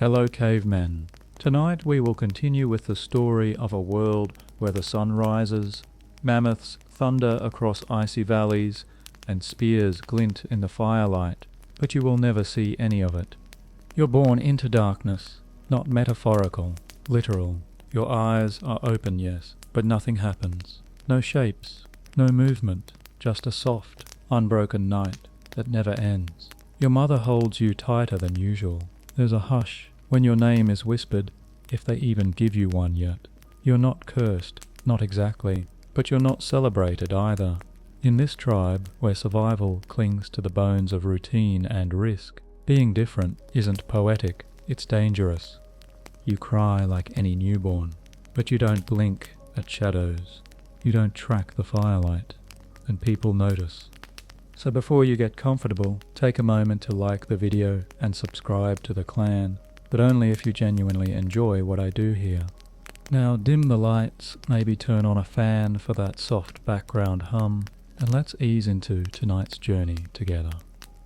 Hello cavemen. Tonight we will continue with the story of a world where the sun rises, mammoths thunder across icy valleys, and spears glint in the firelight, but you will never see any of it. You're born into darkness, not metaphorical, literal. Your eyes are open, yes, but nothing happens. No shapes, no movement, just a soft, unbroken night that never ends. Your mother holds you tighter than usual. There's a hush when your name is whispered, if they even give you one yet. You're not cursed, not exactly, but you're not celebrated either. In this tribe, where survival clings to the bones of routine and risk, being different isn't poetic, it's dangerous. You cry like any newborn, but you don't blink at shadows. You don't track the firelight, and people notice. So before you get comfortable, take a moment to like the video and subscribe to the clan, but only if you genuinely enjoy what I do here. Now dim the lights, maybe turn on a fan for that soft background hum, and let's ease into tonight's journey together.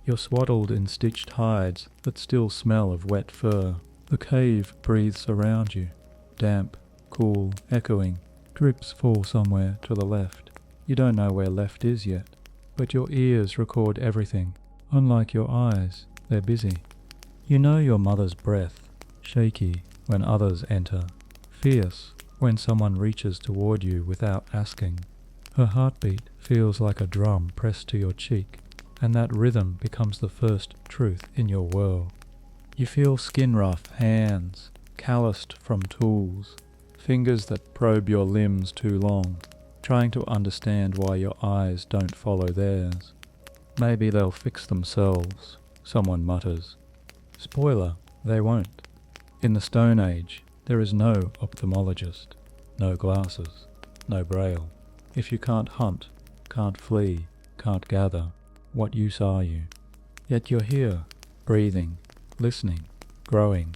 You're swaddled in stitched hides that still smell of wet fur. The cave breathes around you, damp, cool, echoing. Drips fall somewhere to the left. You don't know where left is yet, but your ears record everything. Unlike your eyes, they're busy. You know your mother's breath, shaky when others enter, fierce when someone reaches toward you without asking. Her heartbeat feels like a drum pressed to your cheek, and that rhythm becomes the first truth in your world. You feel skin-rough hands, calloused from tools, fingers that probe your limbs too long, trying to understand why your eyes don't follow theirs. Maybe they'll fix themselves, someone mutters. Spoiler, they won't. In the Stone Age, there is no ophthalmologist, no glasses, no braille. If you can't hunt, can't flee, can't gather, what use are you? Yet you're here, breathing, listening, growing.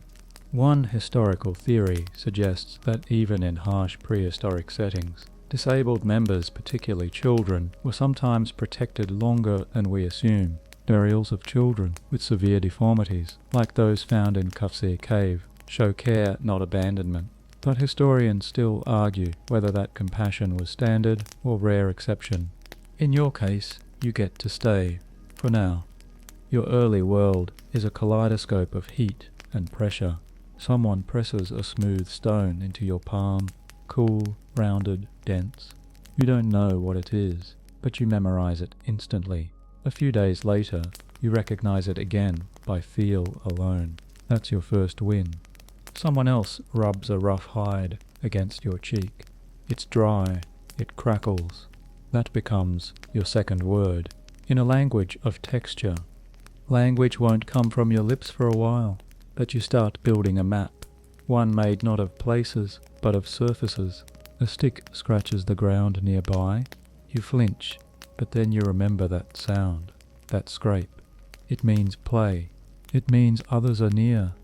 One historical theory suggests that even in harsh prehistoric settings, disabled members, particularly children, were sometimes protected longer than we assume. Burials of children with severe deformities, like those found in Kufsir Cave, show care, not abandonment. But historians still argue whether that compassion was standard or rare exception. In your case, you get to stay, for now. Your early world is a kaleidoscope of heat and pressure. Someone presses a smooth stone into your palm, cool, rounded, dense. You don't know what it is, but you memorize it instantly. A few days later, you recognize it again by feel alone. That's your first win. Someone else rubs a rough hide against your cheek. It's dry, it crackles. That becomes your second word, in a language of texture. Language won't come from your lips for a while, but you start building a map, one made not of places, but of surfaces. A stick scratches the ground nearby. You flinch, but then you remember that sound, that scrape. It means play. It means others are near.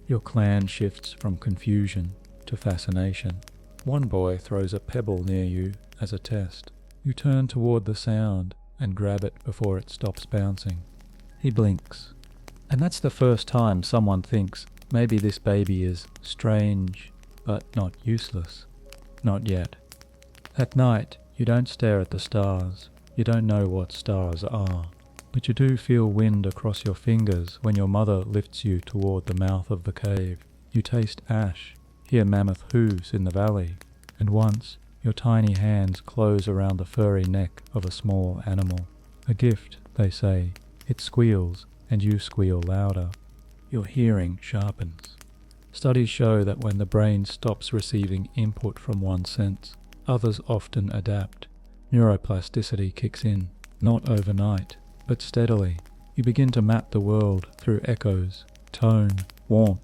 Your clan shifts from confusion to fascination. One boy throws a pebble near you as a test. You turn toward the sound and grab it before it stops bouncing. He blinks. And that's the first time someone thinks maybe this baby is strange, but not useless. Not yet. At night, you don't stare at the stars. You don't know what stars are. But you do feel wind across your fingers when your mother lifts you toward the mouth of the cave. You taste ash, hear mammoth hooves in the valley, and once your tiny hands close around the furry neck of a small animal. A gift, they say. It squeals, and you squeal louder. Your hearing sharpens. Studies show that when the brain stops receiving input from one sense, others often adapt. Neuroplasticity kicks in, not overnight, but steadily. You begin to map the world through echoes, tone, warmth.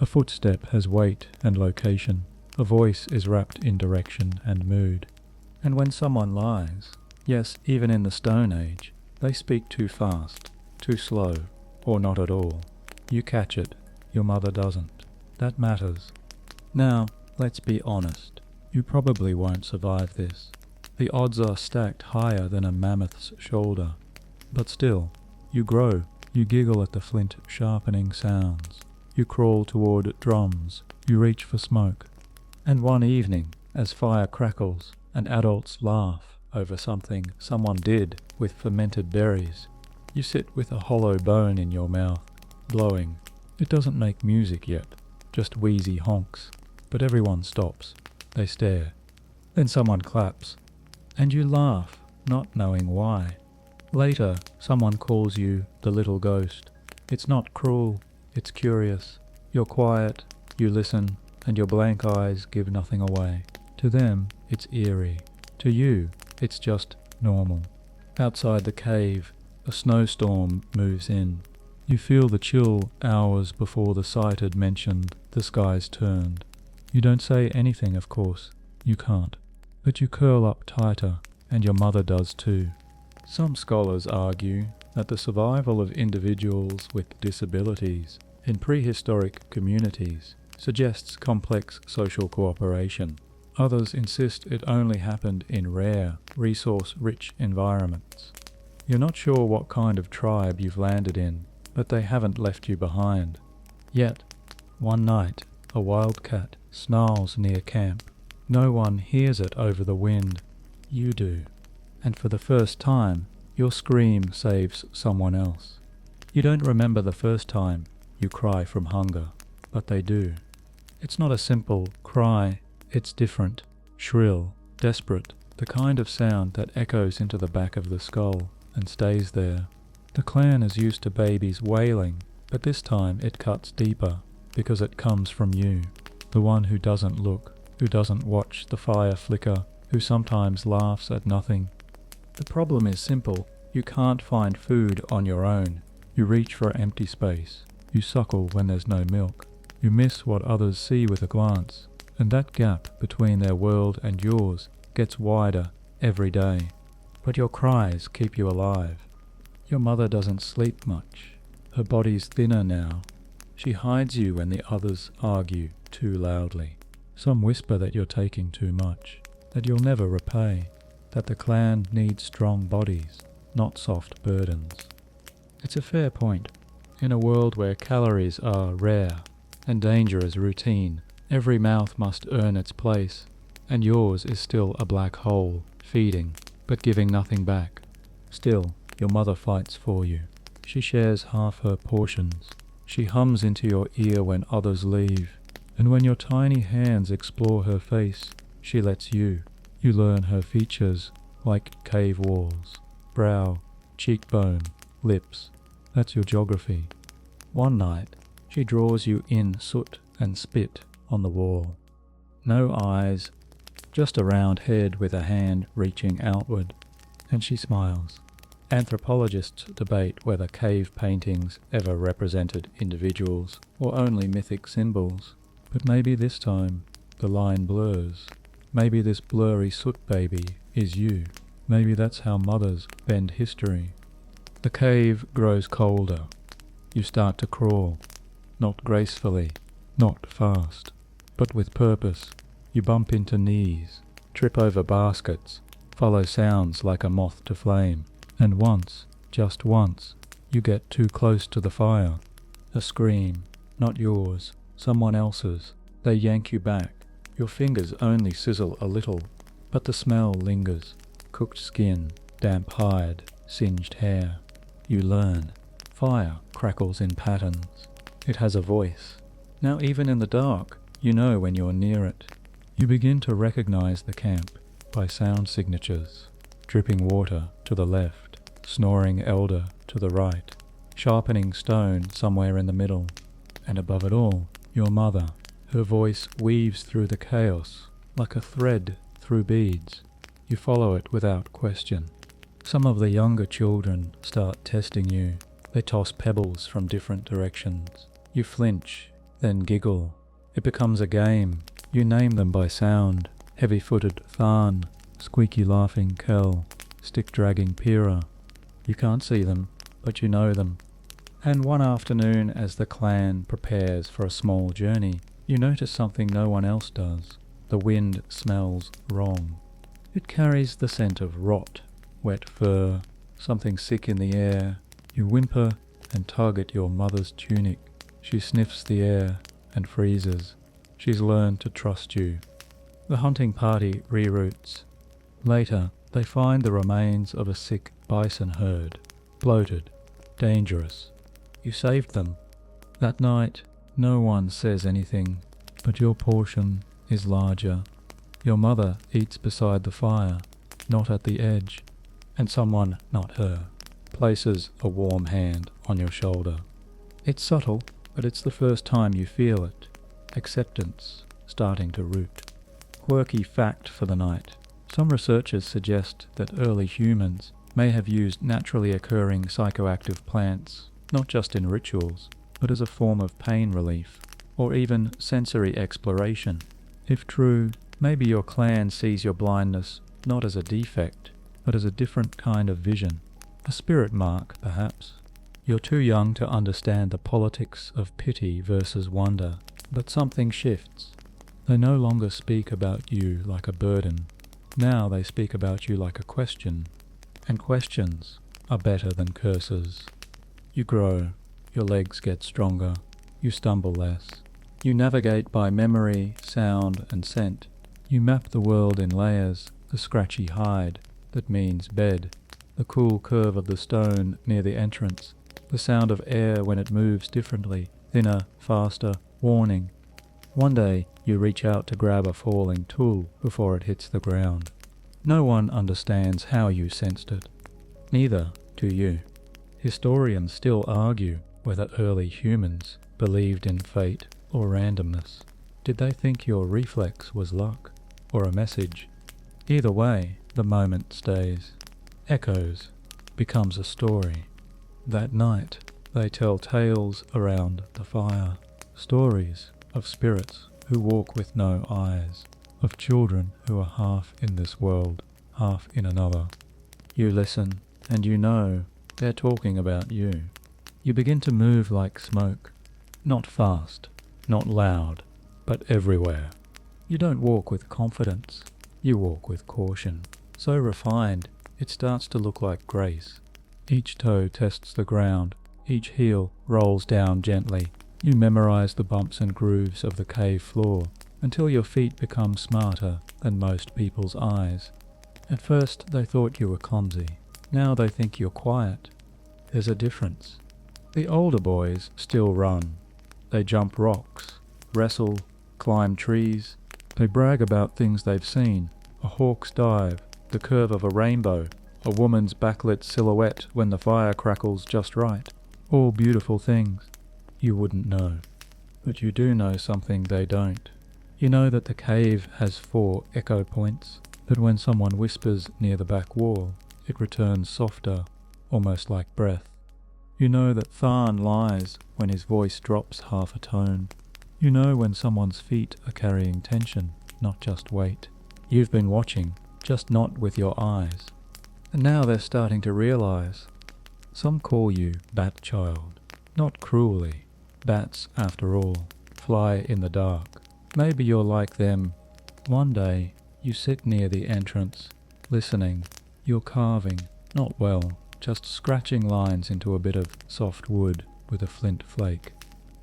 A footstep has weight and location. A voice is wrapped in direction and mood. And when someone lies, yes, even in the Stone Age, they speak too fast, too slow, or not at all. You catch it, your mother doesn't. That matters. Now, let's be honest. You probably won't survive this. The odds are stacked higher than a mammoth's shoulder. But still, you grow. You giggle at the flint sharpening sounds. You crawl toward drums. You reach for smoke. And one evening, as fire crackles and adults laugh over something someone did with fermented berries, you sit with a hollow bone in your mouth, blowing. It doesn't make music yet, just wheezy honks. But everyone stops. They stare. Then someone claps. And you laugh, not knowing why. Later, someone calls you the little ghost. It's not cruel, it's curious. You're quiet, you listen, and your blank eyes give nothing away. To them, it's eerie. To you, it's just normal. Outside the cave, a snowstorm moves in. You feel the chill hours before the sight had mentioned the skies turned. You don't say anything, of course. You can't. But you curl up tighter, and your mother does too. Some scholars argue that the survival of individuals with disabilities in prehistoric communities suggests complex social cooperation. Others insist it only happened in rare, resource-rich environments. You're not sure what kind of tribe you've landed in, but they haven't left you behind. Yet, one night, a wildcat snarls near camp. No one hears it over the wind. You do. And for the first time, your scream saves someone else. You don't remember the first time you cry from hunger, but they do. It's not a simple cry, it's different, shrill, desperate, the kind of sound that echoes into the back of the skull and stays there. The clan is used to babies wailing, but this time it cuts deeper, because it comes from you, the one who doesn't look, who doesn't watch the fire flicker, who sometimes laughs at nothing. The problem is simple. You can't find food on your own. You reach for empty space. You suckle when there's no milk. You miss what others see with a glance, and that gap between their world and yours gets wider every day. But your cries keep you alive. Your mother doesn't sleep much. Her body's thinner now. She hides you when the others argue too loudly. Some whisper that you're taking too much, that you'll never repay, that the clan needs strong bodies, not soft burdens. It's a fair point. In a world where calories are rare and danger is routine, every mouth must earn its place, and yours is still a black hole, feeding, but giving nothing back. Still, your mother fights for you. She shares half her portions. She hums into your ear when others leave, and when your tiny hands explore her face, she lets you. You learn her features, like cave walls, brow, cheekbone, lips. That's your geography. One night, she draws you in soot and spit on the wall. No eyes, just a round head with a hand reaching outward, and she smiles. Anthropologists debate whether cave paintings ever represented individuals or only mythic symbols, but maybe this time the line blurs. Maybe this blurry soot baby is you. Maybe that's how mothers bend history. The cave grows colder. You start to crawl, not gracefully, not fast, but with purpose. You bump into knees, trip over baskets, follow sounds like a moth to flame. And once, just once, you get too close to the fire. A scream, not yours, someone else's. They yank you back. Your fingers only sizzle a little, but the smell lingers. Cooked skin, damp hide, singed hair. You learn. Fire crackles in patterns. It has a voice. Now even in the dark, you know when you're near it. You begin to recognize the camp by sound signatures. Dripping water to the left, snoring elder to the right, sharpening stone somewhere in the middle, and above it all, your mother. Her voice weaves through the chaos, like a thread through beads. You follow it without question. Some of the younger children start testing you. They toss pebbles from different directions. You flinch, then giggle. It becomes a game. You name them by sound. Heavy-footed Tharn, squeaky laughing Kel, stick-dragging Pira. You can't see them, but you know them. And one afternoon, as the clan prepares for a small journey, you notice something no one else does. The wind smells wrong. It carries the scent of rot, wet fur, something sick in the air. You whimper and tug at your mother's tunic. She sniffs the air and freezes. She's learned to trust you. The hunting party reroutes. Later, they find the remains of a sick bison herd, bloated, dangerous. You saved them. That night, no one says anything, but your portion is larger. Your mother eats beside the fire, not at the edge, and someone, not her, places a warm hand on your shoulder. It's subtle, but it's the first time you feel it. Acceptance starting to root. Quirky fact for the night. Some researchers suggest that early humans may have used naturally occurring psychoactive plants, not just in rituals, but as a form of pain relief, or even sensory exploration. If true, maybe your clan sees your blindness not as a defect, but as a different kind of vision. A spirit mark, perhaps. You're too young to understand the politics of pity versus wonder, but something shifts. They no longer speak about you like a burden. Now they speak about you like a question, and questions are better than curses. You grow, your legs get stronger, you stumble less. You navigate by memory, sound, and scent. You map the world in layers, the scratchy hide that means bed, the cool curve of the stone near the entrance, the sound of air when it moves differently, thinner, faster, warning. One day you reach out to grab a falling tool before it hits the ground. No one understands how you sensed it. Neither do you. Historians still argue whether early humans believed in fate or randomness. Did they think your reflex was luck or a message? Either way, the moment stays. Echoes, becomes a story. That night, they tell tales around the fire. Stories of spirits who walk with no eyes, of children who are half in this world, half in another. You listen, and you know they're talking about you. You begin to move like smoke, not fast, not loud, but everywhere. You don't walk with confidence, you walk with caution. So refined, it starts to look like grace. Each toe tests the ground, each heel rolls down gently. You memorize the bumps and grooves of the cave floor until your feet become smarter than most people's eyes. At first they thought you were clumsy. Now they think you're quiet. There's a difference. The older boys still run. They jump rocks, wrestle, climb trees. They brag about things they've seen. A hawk's dive, the curve of a rainbow, a woman's backlit silhouette when the fire crackles just right. All beautiful things you wouldn't know. But you do know something they don't. You know that the cave has 4 echo points, that when someone whispers near the back wall, it returns softer, almost like breath. You know that Tharn lies when his voice drops half a tone. You know when someone's feet are carrying tension, not just weight. You've been watching, just not with your eyes. And now they're starting to realize. Some call you Bat Child, not cruelly. Bats, after all, fly in the dark. Maybe you're like them. One day, you sit near the entrance, listening. You're carving, not well, just scratching lines into a bit of soft wood with a flint flake.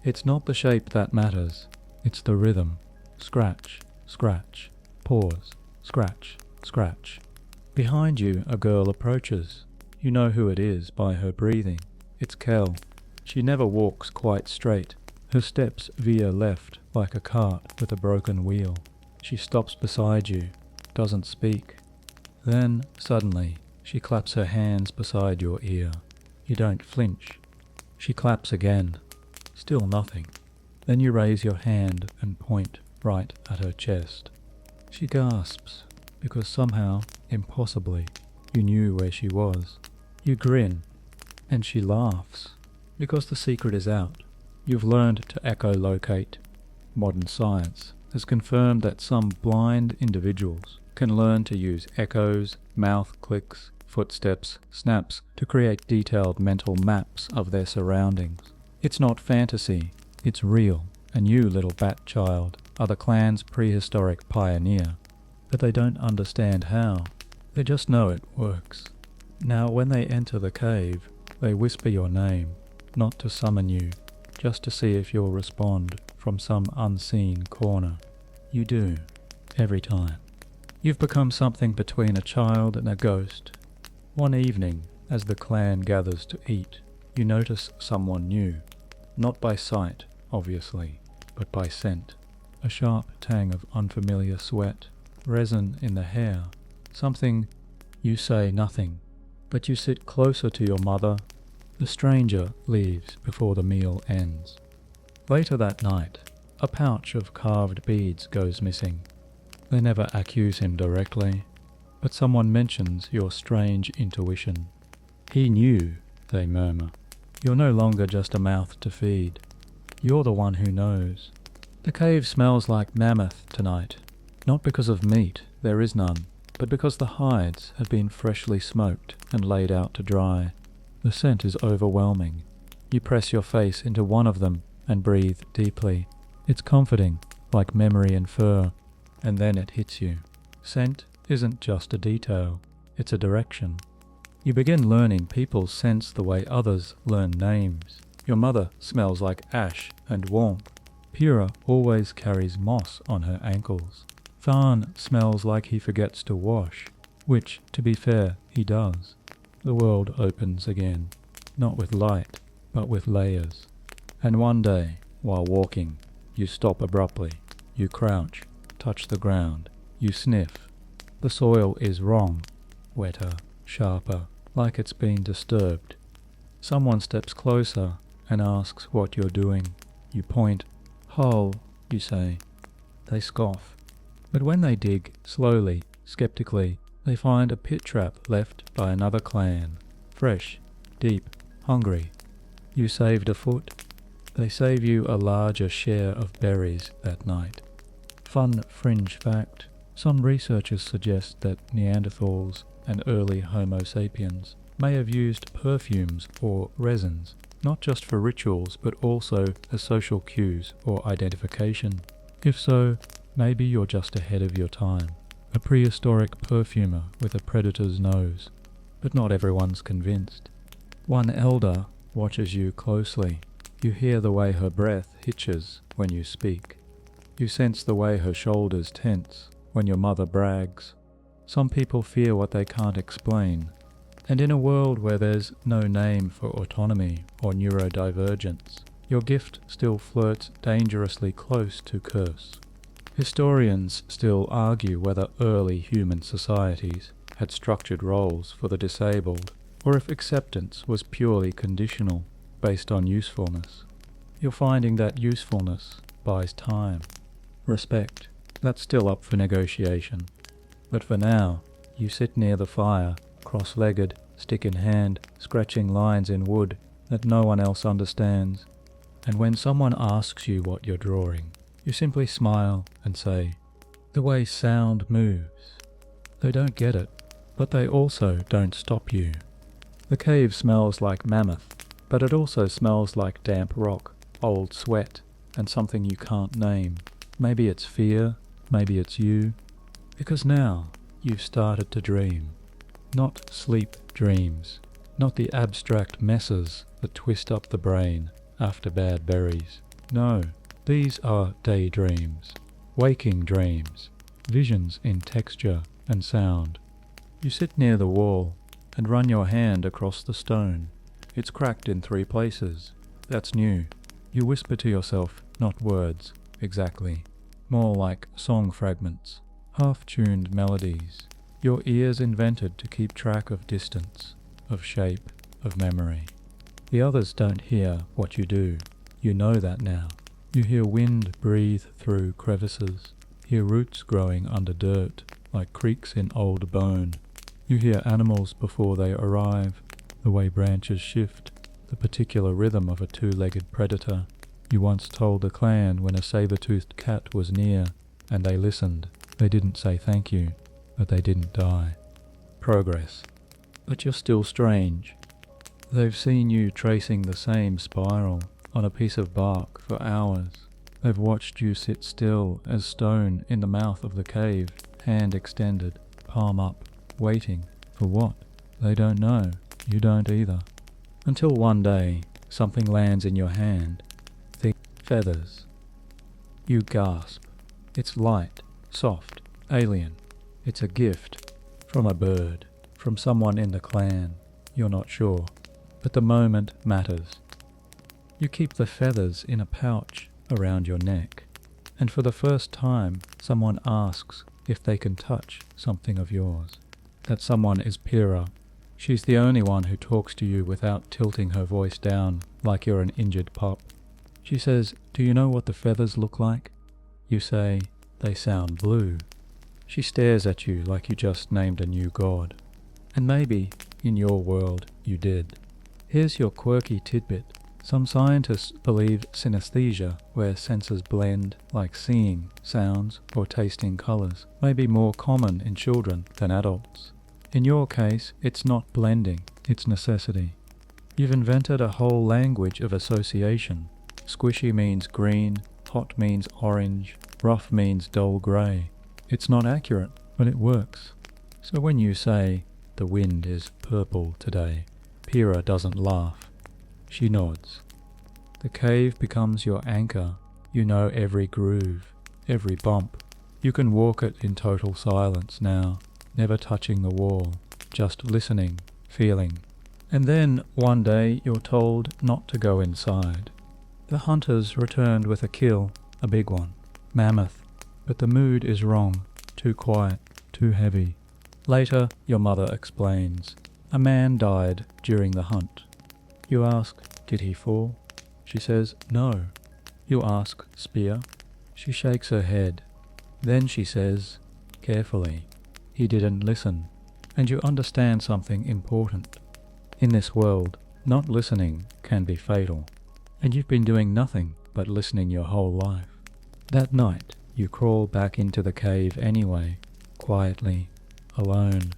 It's not the shape that matters, it's the rhythm. Scratch, scratch, pause, scratch, scratch. Behind you, a girl approaches. You know who it is by her breathing. It's Kel. She never walks quite straight. Her steps veer left like a cart with a broken wheel. She stops beside you, doesn't speak. Then, suddenly, she claps her hands beside your ear. You don't flinch. She claps again. Still nothing. Then you raise your hand and point right at her chest. She gasps, because somehow, impossibly, you knew where she was. You grin, and she laughs, because the secret is out. You've learned to echolocate. Modern science has confirmed that some blind individuals can learn to use echoes, mouth clicks, footsteps, snaps to create detailed mental maps of their surroundings. It's not fantasy, it's real, and you, little bat child, are the clan's prehistoric pioneer. But they don't understand how. They just know it works. Now when they enter the cave, they whisper your name, not to summon you, just to see if you'll respond from some unseen corner. You do, every time. You've become something between a child and a ghost. One evening, as the clan gathers to eat, you notice someone new. Not by sight, obviously, but by scent. A sharp tang of unfamiliar sweat, resin in the hair, something. You say nothing, but you sit closer to your mother. The stranger leaves before the meal ends. Later that night, a pouch of carved beads goes missing. They never accuse him directly, but someone mentions your strange intuition. He knew, they murmur. You're no longer just a mouth to feed. You're the one who knows. The cave smells like mammoth tonight, not because of meat, there is none, but because the hides have been freshly smoked and laid out to dry. The scent is overwhelming. You press your face into one of them and breathe deeply. It's comforting, like memory and fur, and then it hits you. Scent isn't just a detail, it's a direction. You begin learning people sense the way others learn names. Your mother smells like ash and warmth. Pyrrha always carries moss on her ankles. Tharn smells like he forgets to wash, which, to be fair, he does. The world opens again, not with light, but with layers. And one day, while walking, you stop abruptly. You crouch, touch the ground. You sniff. The soil is wrong, wetter, sharper, like it's been disturbed. Someone steps closer and asks what you're doing. You point. Hole, you say. They scoff. But when they dig, slowly, skeptically, they find a pit trap left by another clan. Fresh, deep, hungry. You saved a foot. They save you a larger share of berries that night. Fun fringe fact. Some researchers suggest that Neanderthals and early Homo sapiens may have used perfumes or resins, not just for rituals but also as social cues or identification. If so, maybe you're just ahead of your time. A prehistoric perfumer with a predator's nose. But not everyone's convinced. One elder watches you closely. You hear the way her breath hitches when you speak. You sense the way her shoulders tense when your mother brags. Some people fear what they can't explain. And in a world where there's no name for autonomy or neurodivergence, your gift still flirts dangerously close to curse. Historians still argue whether early human societies had structured roles for the disabled, or if acceptance was purely conditional, based on usefulness. You're finding that usefulness buys time. Respect, that's still up for negotiation. But for now, you sit near the fire, cross-legged, stick in hand, scratching lines in wood that no one else understands. And when someone asks you what you're drawing, you simply smile and say, "The way sound moves." They don't get it, but they also don't stop you. The cave smells like mammoth, but it also smells like damp rock, old sweat, and something you can't name. Maybe it's fear, maybe it's you. Because now you've started to dream. Not sleep dreams, not the abstract messes that twist up the brain after bad berries. No, these are daydreams, waking dreams, visions in texture and sound. You sit near the wall and run your hand across the stone. It's cracked in 3 places. That's new. You whisper to yourself, not words, exactly. More like song fragments, half-tuned melodies. Your ears invented to keep track of distance, of shape, of memory. The others don't hear what you do. You know that now. You hear wind breathe through crevices, hear roots growing under dirt, like creaks in old bone. You hear animals before they arrive, the way branches shift, the particular rhythm of a 2-legged predator. You once told the clan when a saber-toothed cat was near, and they listened. They didn't say thank you, but they didn't die. Progress. But you're still strange. They've seen you tracing the same spiral on a piece of bark for hours. They've watched you sit still as stone in the mouth of the cave, hand extended, palm up, waiting. For what? They don't know. You don't either. Until one day, something lands in your hand. Feathers. You gasp. It's light, soft, alien. It's a gift. From a bird. From someone in the clan. You're not sure. But the moment matters. You keep the feathers in a pouch around your neck. And for the first time, someone asks if they can touch something of yours. That someone is Pyrrha. She's the only one who talks to you without tilting her voice down like you're an injured pup. She says, "Do you know what the feathers look like?" You say, "They sound blue." She stares at you like you just named a new god. And maybe, in your world, you did. Here's your quirky tidbit. Some scientists believe synesthesia, where senses blend, like seeing, sounds, or tasting colours, may be more common in children than adults. In your case, it's not blending, it's necessity. You've invented a whole language of association. Squishy means green, hot means orange, rough means dull grey. It's not accurate, but it works. So when you say, "The wind is purple today," Pyrrha doesn't laugh. She nods. The cave becomes your anchor. You know every groove, every bump. You can walk it in total silence now, never touching the wall, just listening, feeling. And then, one day, you're told not to go inside. The hunters returned with a kill, a big one, mammoth. But the mood is wrong, too quiet, too heavy. Later, your mother explains. A man died during the hunt. You ask, "Did he fall?" She says, "No." You ask, "Spear?" She shakes her head. Then she says, carefully, "He didn't listen." And you understand something important. In this world, not listening can be fatal. And you've been doing nothing but listening your whole life. That night, you crawl back into the cave anyway, quietly, alone.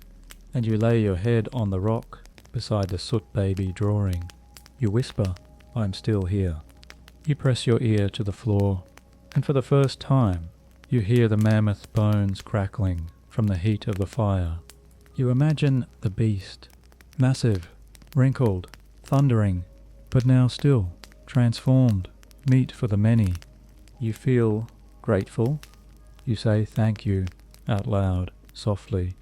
And you lay your head on the rock beside the soot baby drawing. You whisper, "I'm still here." You press your ear to the floor, and for the first time, you hear the mammoth bones crackling from the heat of the fire. You imagine the beast, massive, wrinkled, thundering, but now still, transformed, meat for the many. You feel grateful. You say "thank you" out loud, softly,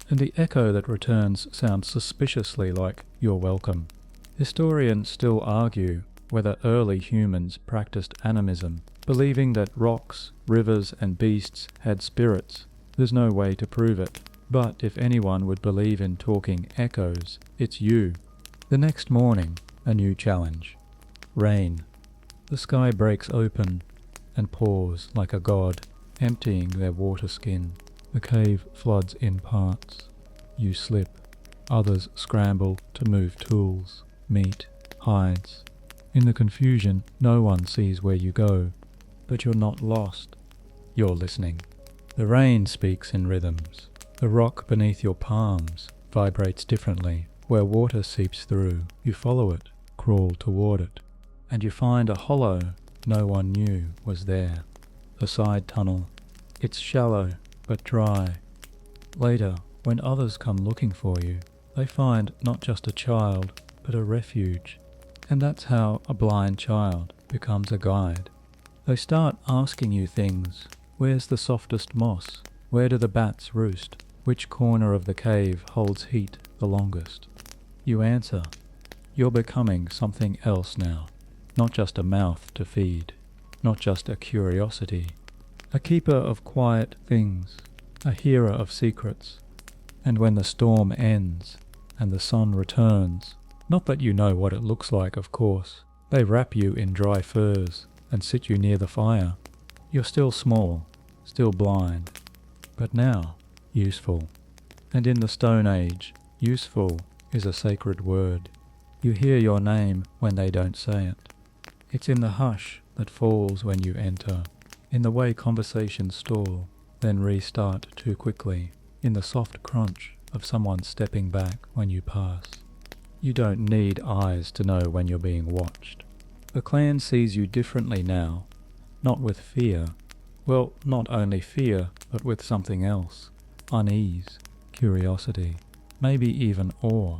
and the echo that returns sounds suspiciously like "you're welcome." Historians still argue whether early humans practiced animism, believing that rocks, rivers, and beasts had spirits. There's no way to prove it, but if anyone would believe in talking echoes, it's you. The next morning, a new challenge. Rain. The sky breaks open and pours like a god, emptying their water skin. The cave floods in parts. You slip. Others scramble to move tools, meat, hides. In the confusion, no one sees where you go, but you're not lost. You're listening. The rain speaks in rhythms. The rock beneath your palms vibrates differently. Where water seeps through, you follow it, crawl toward it, and you find a hollow no one knew was there. A side tunnel. It's shallow, but dry. Later, when others come looking for you, they find not just a child, but a refuge. And that's how a blind child becomes a guide. They start asking you things. Where's the softest moss? Where do the bats roost? Which corner of the cave holds heat the longest? You answer. You're becoming something else now. Not just a mouth to feed. Not just a curiosity. A keeper of quiet things. A hearer of secrets. And when the storm ends and the sun returns, not that you know what it looks like, of course. They wrap you in dry furs and sit you near the fire. You're still small, still blind, but now useful. And in the Stone Age, useful is a sacred word. You hear your name when they don't say it. It's in the hush that falls when you enter, in the way conversations stall, then restart too quickly, in the soft crunch of someone stepping back when you pass. You don't need eyes to know when you're being watched. The clan sees you differently now, not with fear. Well, not only fear, but with something else. Unease, curiosity, maybe even awe.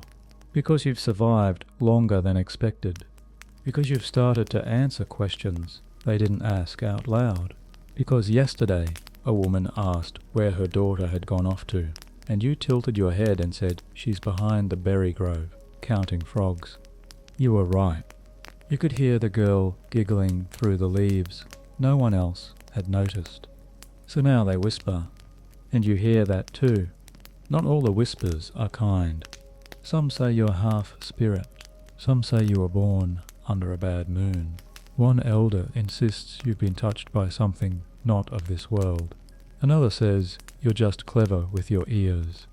Because you've survived longer than expected. Because you've started to answer questions They didn't ask out loud, because yesterday a woman asked where her daughter had gone off to, and you tilted your head and said she's behind the berry grove, counting frogs. You were right. You could hear the girl giggling through the leaves. No one else had noticed. So now they whisper, and you hear that too. Not all the whispers are kind. Some say you're half spirit. Some say you were born under a bad moon. One elder insists you've been touched by something not of this world. Another says you're just clever with your ears.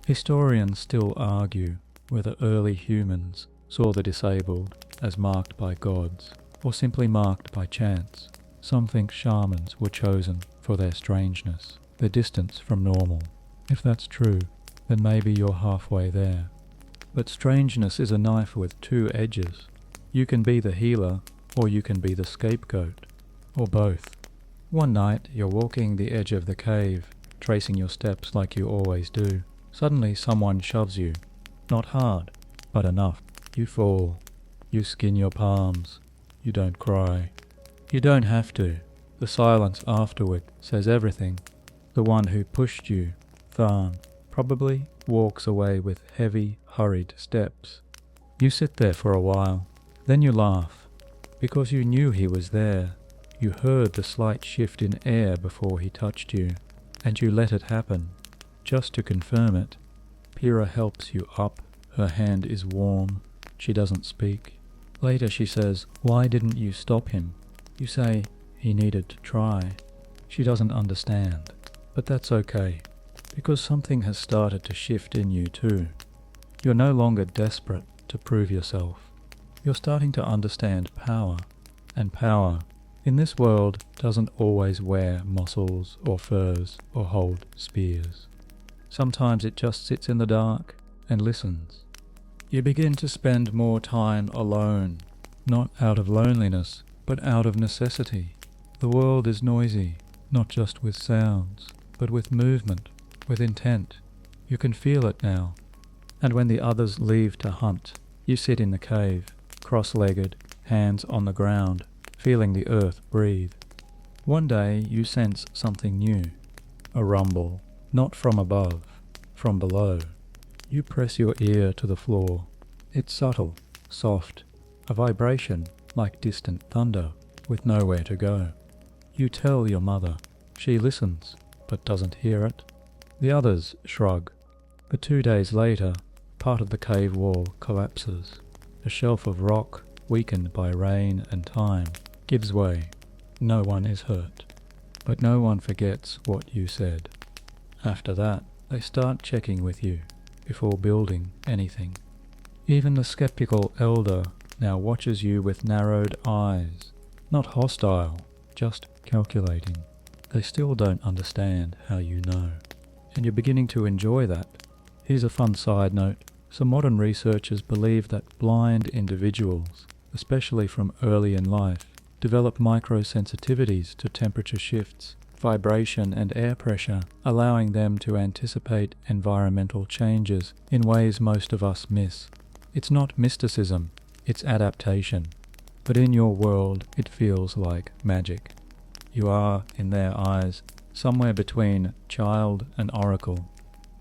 Historians still argue whether early humans saw the disabled as marked by gods, or simply marked by chance. Some think shamans were chosen for their strangeness, their distance from normal. If that's true, then maybe you're halfway there. But strangeness is a knife with two edges. You can be the healer, or you can be the scapegoat, or both. One night you're walking the edge of the cave, tracing your steps like you always do. Suddenly someone shoves you. Not hard, but enough. You fall. You skin your palms. You don't cry. You don't have to. The silence afterward says everything. The one who pushed you, Tharn, probably walks away with heavy, hurried steps. You sit there for a while. Then you laugh, because you knew he was there. You heard the slight shift in air before he touched you, and you let it happen, just to confirm it. Pyrrha helps you up. Her hand is warm. She doesn't speak. Later she says, "Why didn't you stop him?" You say, "He needed to try." She doesn't understand, but that's okay, because something has started to shift in you too. You're no longer desperate to prove yourself. You're starting to understand power, and power in this world doesn't always wear muscles or furs or hold spears. Sometimes it just sits in the dark and listens. You begin to spend more time alone, not out of loneliness, but out of necessity. The world is noisy, not just with sounds, but with movement, with intent. You can feel it now. And when the others leave to hunt, you sit in the cave, cross-legged, hands on the ground, feeling the earth breathe. One day you sense something new, a rumble, not from above, from below. You press your ear to the floor. It's subtle, soft, a vibration like distant thunder, with nowhere to go. You tell your mother. She listens, but doesn't hear it. The others shrug. But 2 days later, part of the cave wall collapses. A shelf of rock, weakened by rain and time, gives way. No one is hurt. But no one forgets what you said. After that, they start checking with you before building anything. Even the skeptical elder now watches you with narrowed eyes, not hostile, just calculating. They still don't understand how you know, and you're beginning to enjoy that. Here's a fun side note. Some modern researchers believe that blind individuals, especially from early in life, develop microsensitivities to temperature shifts, vibration and air pressure, allowing them to anticipate environmental changes in ways most of us miss. It's not mysticism, it's adaptation. But in your world, it feels like magic. You are, in their eyes, somewhere between child and oracle.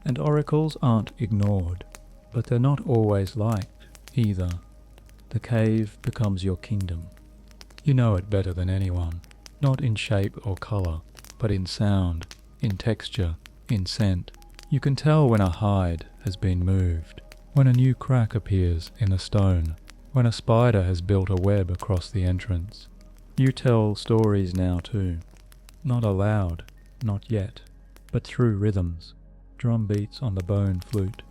And oracles aren't ignored, but they're not always liked either. The cave becomes your kingdom. You know it better than anyone, not in shape or colour, but in sound, in texture, in scent. You can tell when a hide has been moved, when a new crack appears in a stone, when a spider has built a web across the entrance. You tell stories now too, not aloud, not yet, but through rhythms, drum beats on the bone flute,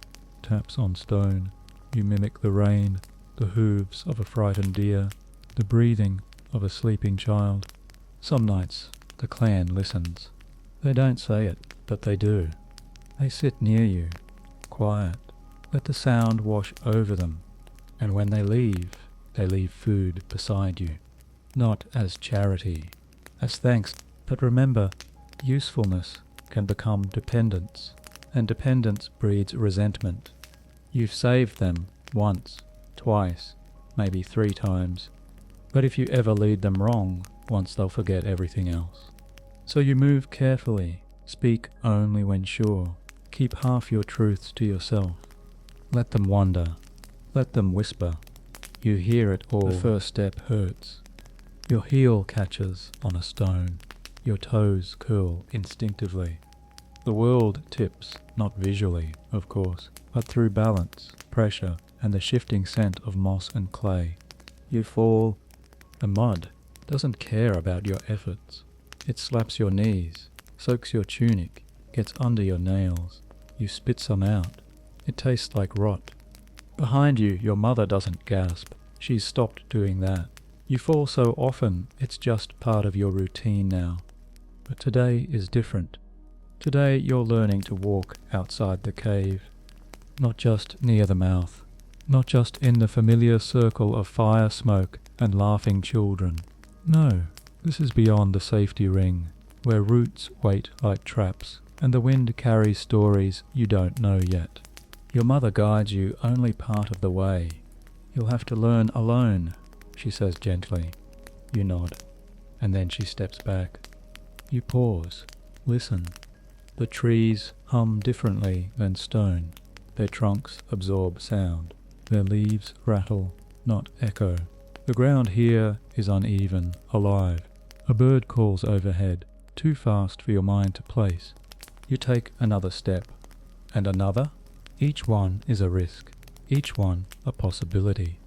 taps on stone. You mimic the rain, the hooves of a frightened deer, the breathing of a sleeping child. Some nights the clan listens. They don't say it, but they do. They sit near you, quiet, let the sound wash over them, and when they leave food beside you. Not as charity, as thanks, but remember, usefulness can become dependence, and dependence breeds resentment. You've saved them once, twice, maybe 3 times, but if you ever lead them wrong, once they'll forget everything else. So you move carefully, speak only when sure, keep half your truths to yourself. Let them wonder, let them whisper. You hear it all. The first step hurts. Your heel catches on a stone. Your toes curl instinctively. The world tips, not visually, of course, but through balance, pressure, and the shifting scent of moss and clay. You fall. The mud doesn't care about your efforts. It slaps your knees, soaks your tunic, gets under your nails. You spit some out. It tastes like rot. Behind you, your mother doesn't gasp. She's stopped doing that. You fall so often, it's just part of your routine now. But today is different. Today you're learning to walk outside the cave. Not just near the mouth. Not just in the familiar circle of fire smoke and laughing children. No, this is beyond the safety ring, where roots wait like traps, and the wind carries stories you don't know yet. Your mother guides you only part of the way. You'll have to learn alone, she says gently. You nod, and then she steps back. You pause, listen. The trees hum differently than stone. Their trunks absorb sound. Their leaves rattle, not echo. The ground here is uneven, alive. A bird calls overhead, too fast for your mind to place. You take another step, and another. Each one is a risk, each one a possibility.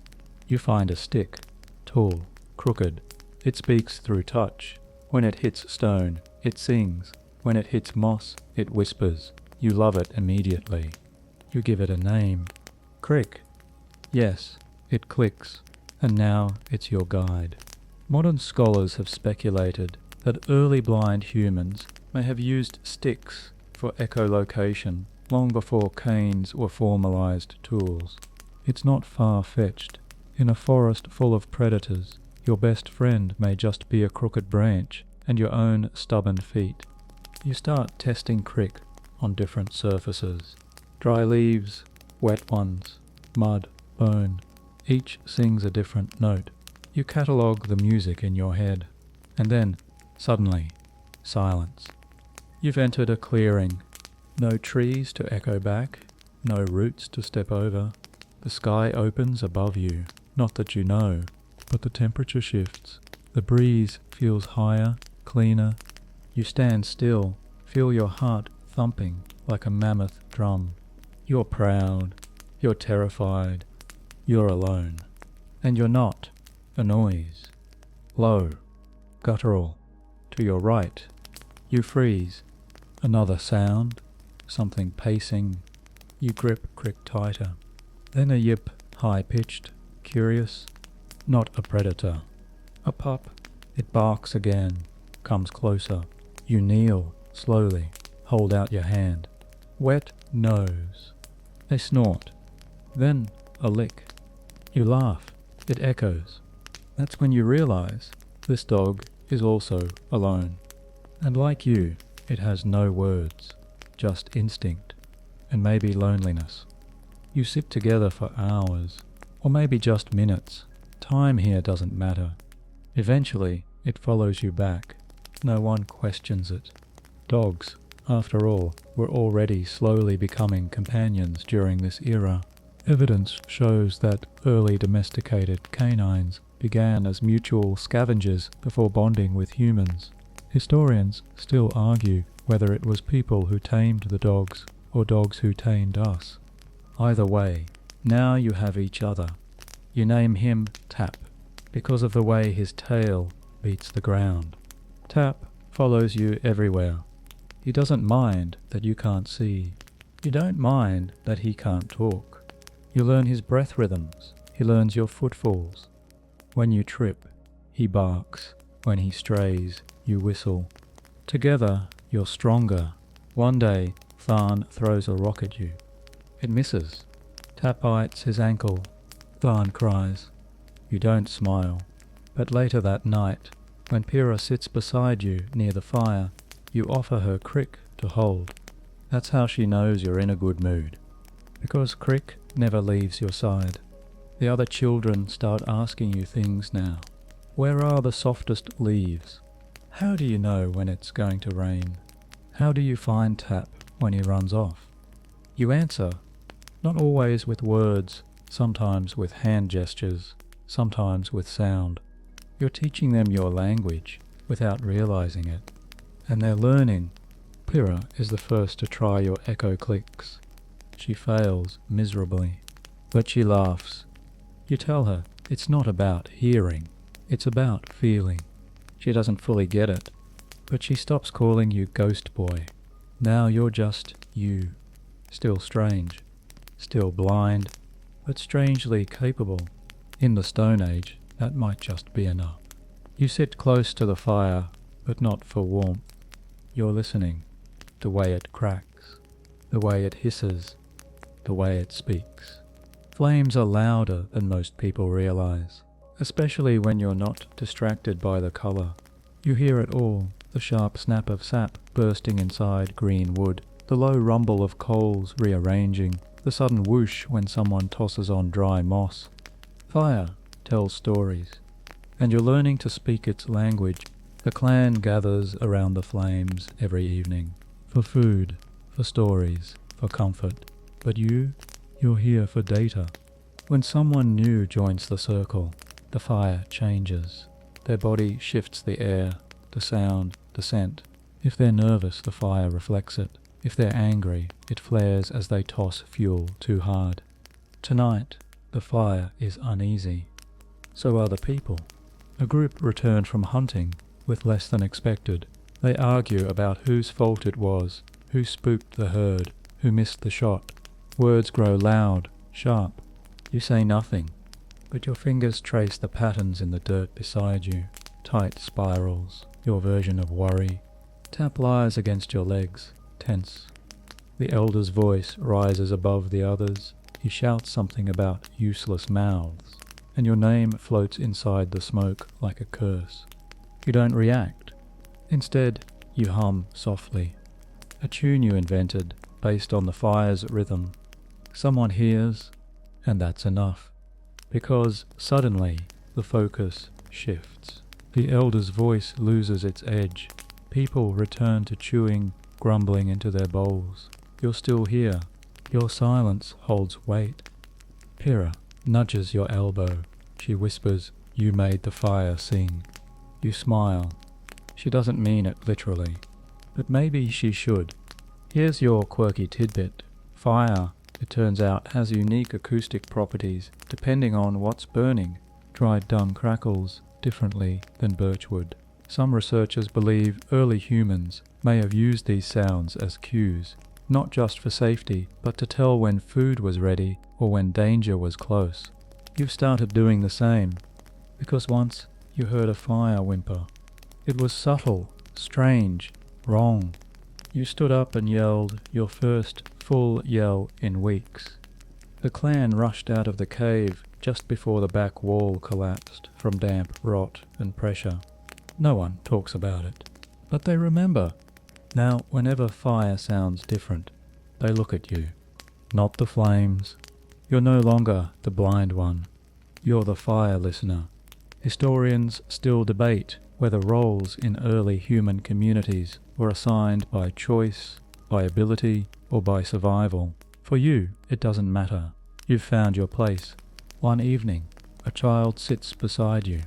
You find a stick, tall, crooked. It speaks through touch. When it hits stone, it sings. When it hits moss, it whispers. You love it immediately. You give it a name. Crick. Yes, it clicks, and now it's your guide. Modern scholars have speculated that early blind humans may have used sticks for echolocation long before canes were formalized tools. It's not far-fetched. In a forest full of predators, your best friend may just be a crooked branch and your own stubborn feet. You start testing crick on different surfaces. Dry leaves, wet ones, mud, bone. Each sings a different note. You catalogue the music in your head. And then, suddenly, silence. You've entered a clearing. No trees to echo back, no roots to step over. The sky opens above you, not that you know, but the temperature shifts. The breeze feels higher, cleaner. You stand still, feel your heart thumping like a mammoth drum. You're proud, you're terrified, you're alone. And you're not. A noise. Low, guttural. To your right, you freeze. Another sound. Something pacing. You grip crick tighter. Then a yip, high-pitched, curious. Not a predator. A pup. It barks again, comes closer. You kneel, slowly, hold out your hand. Wet nose. A snort. Then a lick. You laugh. It echoes. That's when you realize this dog is also alone. And like you, it has no words. Just instinct, and maybe loneliness. You sit together for hours, or maybe just minutes. Time here doesn't matter. Eventually, it follows you back. No one questions it. Dogs, after all, were already slowly becoming companions during this era. Evidence shows that early domesticated canines began as mutual scavengers before bonding with humans. Historians still argue whether it was people who tamed the dogs or dogs who tamed us. Either way, now you have each other. You name him Tap, because of the way his tail beats the ground. Tap follows you everywhere. He doesn't mind that you can't see. You don't mind that he can't talk. You learn his breath rhythms. He learns your footfalls. When you trip, he barks. When he strays, you whistle. Together, you're stronger. One day, Tharn throws a rock at you. It misses. Tap bites his ankle. Tharn cries. You don't smile. But later that night, when Pyrrha sits beside you near the fire, you offer her Crick to hold. That's how she knows you're in a good mood. Because Crick never leaves your side. The other children start asking you things now. Where are the softest leaves? How do you know when it's going to rain? How do you find Tap when he runs off? You answer, not always with words, sometimes with hand gestures, sometimes with sound. You're teaching them your language without realizing it, and they're learning. Pyrrha is the first to try your echo clicks. She fails miserably, but she laughs. You tell her it's not about hearing, it's about feeling. She doesn't fully get it, but she stops calling you Ghost Boy. Now you're just you, still strange, still blind, but strangely capable. In the Stone Age, that might just be enough. You sit close to the fire, but not for warmth. You're listening, the way it cracks, the way it hisses, the way it speaks. Flames are louder than most people realize, especially when you're not distracted by the color. You hear it all, the sharp snap of sap bursting inside green wood, the low rumble of coals rearranging, the sudden whoosh when someone tosses on dry moss. Fire tells stories, and you're learning to speak its language. The clan gathers around the flames every evening, for food, for stories, for comfort. But you're here for data. When someone new joins the circle, the fire changes. Their body shifts the air, the sound, the scent. If they're nervous, the fire reflects it. If they're angry, it flares as they toss fuel too hard. Tonight, the fire is uneasy. So are the people. A group returned from hunting with less than expected. They argue about whose fault it was, who spooked the herd, who missed the shot. Words grow loud, sharp. You say nothing, but your fingers trace the patterns in the dirt beside you, tight spirals, your version of worry. Tap lies against your legs, tense. The elder's voice rises above the others. He shouts something about useless mouths, and your name floats inside the smoke like a curse. You don't react. Instead, you hum softly, a tune you invented based on the fire's rhythm. Someone hears, and that's enough, because suddenly the focus shifts. The elder's voice loses its edge. People return to chewing, grumbling into their bowls. You're still here. Your silence holds weight. Pyrrha nudges your elbow. She whispers, "You made the fire sing." You smile. She doesn't mean it literally, but maybe she should. Here's your quirky tidbit. Fire, it turns out, has unique acoustic properties depending on what's burning. Dried dung crackles differently than birchwood. Some researchers believe early humans may have used these sounds as cues, not just for safety, but to tell when food was ready or when danger was close. You've started doing the same, because once you heard a fire whimper. It was subtle, strange, wrong. You stood up and yelled, your first full yell in weeks. The clan rushed out of the cave just before the back wall collapsed from damp rot and pressure. No one talks about it, but they remember. Now, whenever fire sounds different, they look at you, not the flames. You're no longer the blind one. You're the fire listener. Historians still debate whether roles in early human communities were assigned by choice, by ability, or by survival. For you, it doesn't matter. You've found your place. One evening, a child sits beside you.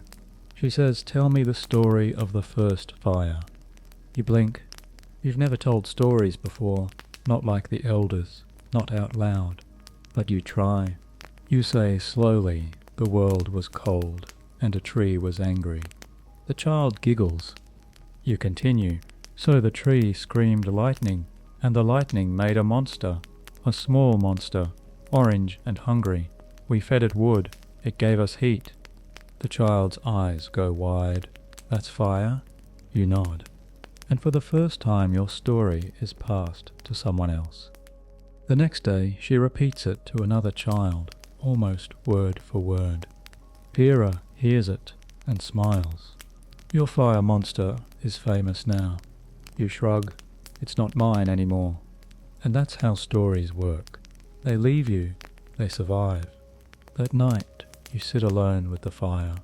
She says, "Tell me the story of the first fire." You blink. You've never told stories before, not like the elders, not out loud. But you try. You say slowly, "The world was cold, and a tree was angry." The child giggles. You continue. "So the tree screamed lightning, and the lightning made a monster, a small monster, orange and hungry. We fed it wood. It gave us heat." The child's eyes go wide. "That's fire?" You nod. And for the first time your story is passed to someone else. The next day she repeats it to another child, almost word for word. Pyrrha hears it and smiles. "Your fire monster is famous now." You shrug. "It's not mine anymore." And that's how stories work. They leave you, they survive. That night you sit alone with the fire.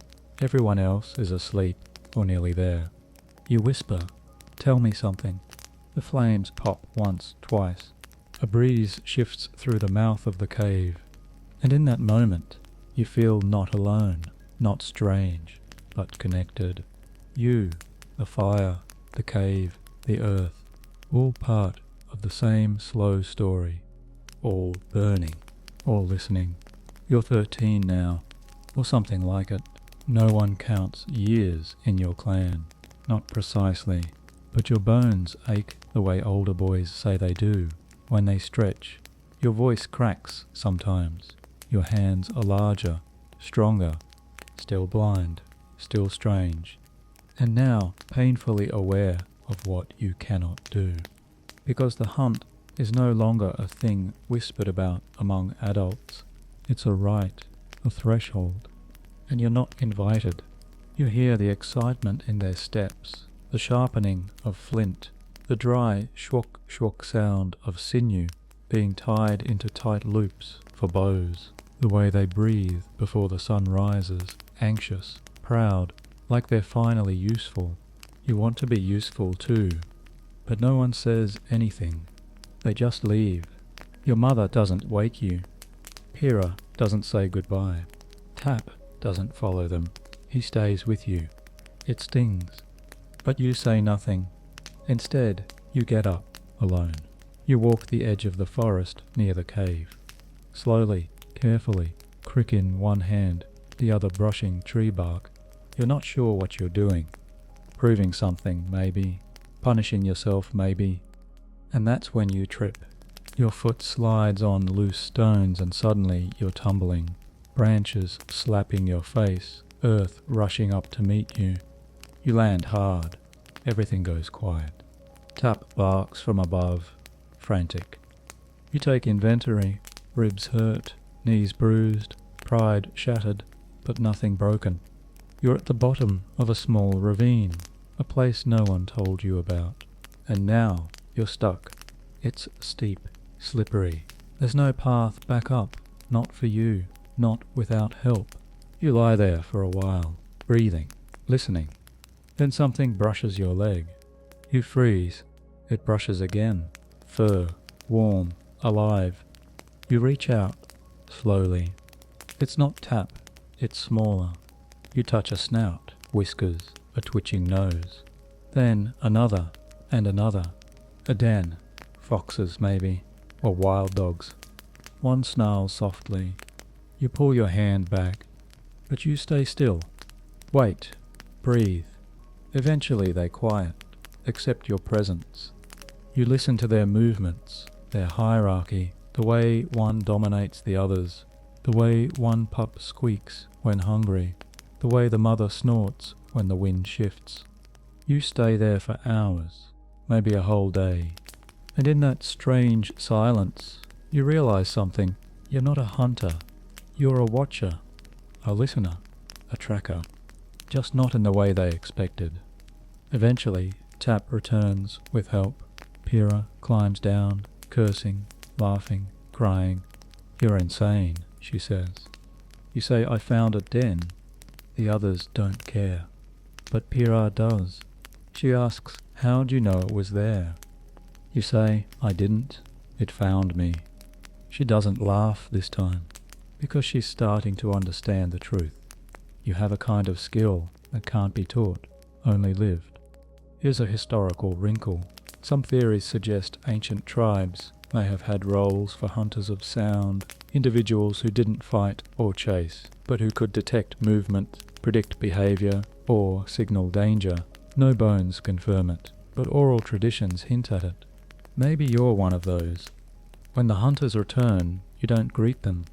Everyone else is asleep or nearly there. You whisper, "Tell me something." The flames pop once, twice. A breeze shifts through the mouth of the cave. And in that moment, you feel not alone, not strange, but connected. You, the fire, the cave, the earth, all part of the same slow story. All burning, all listening. You're 13 now, or something like it. No one counts years in your clan, not precisely, but your bones ache the way older boys say they do when they stretch. Your voice cracks sometimes. Your hands are larger, stronger, still blind, still strange, and now painfully aware of what you cannot do. Because the hunt is no longer a thing whispered about among adults. It's a rite, a threshold, and you're not invited. You hear the excitement in their steps, the sharpening of flint, the dry shwok sound of sinew being tied into tight loops for bows, the way they breathe before the sun rises, anxious, proud, like they're finally useful. You want to be useful too, but no one says anything. They just leave. Your mother doesn't wake you. Pyrrha doesn't say goodbye. Tap doesn't follow them. He stays with you. It stings. But you say nothing. Instead, you get up, alone. You walk the edge of the forest near the cave. Slowly, carefully, crick in one hand, the other brushing tree bark. You're not sure what you're doing. Proving something, maybe. Punishing yourself, maybe. And that's when you trip. Your foot slides on loose stones and suddenly you're tumbling. Branches slapping your face, earth rushing up to meet you. You land hard. Everything goes quiet. Tap barks from above, frantic. You take inventory. Ribs hurt, knees bruised, pride shattered, but nothing broken. You're at the bottom of a small ravine, a place no one told you about. And now you're stuck. It's steep, slippery. There's no path back up, not for you, not without help. You lie there for a while, breathing, listening. Then something brushes your leg. You freeze. It brushes again. Fur, warm, alive. You reach out, slowly. It's not tap, it's smaller. You touch a snout, whiskers, a twitching nose. Then another, and another. A den, foxes maybe, or wild dogs. One snarls softly. You pull your hand back, but you stay still. Wait, breathe. Eventually they quiet, accept your presence. You listen to their movements, their hierarchy, the way one dominates the others, the way one pup squeaks when hungry, the way the mother snorts when the wind shifts. You stay there for hours, maybe a whole day, and in that strange silence, you realize something. You're not a hunter, you're a watcher, a listener, a tracker, just not in the way they expected. Eventually, Tap returns with help. Pyrrha climbs down, cursing, laughing, crying. "You're insane," she says. You say, "I found a den." The others don't care. But Pyrrha does. She asks, "How'd you know it was there?" You say, "I didn't. It found me." She doesn't laugh this time, because she's starting to understand the truth. You have a kind of skill that can't be taught, only lived. Here's a historical wrinkle. Some theories suggest ancient tribes may have had roles for hunters of sound, individuals who didn't fight or chase, but who could detect movement, predict behavior, or signal danger. No bones confirm it, but oral traditions hint at it. Maybe you're one of those. When the hunters return, you don't greet them.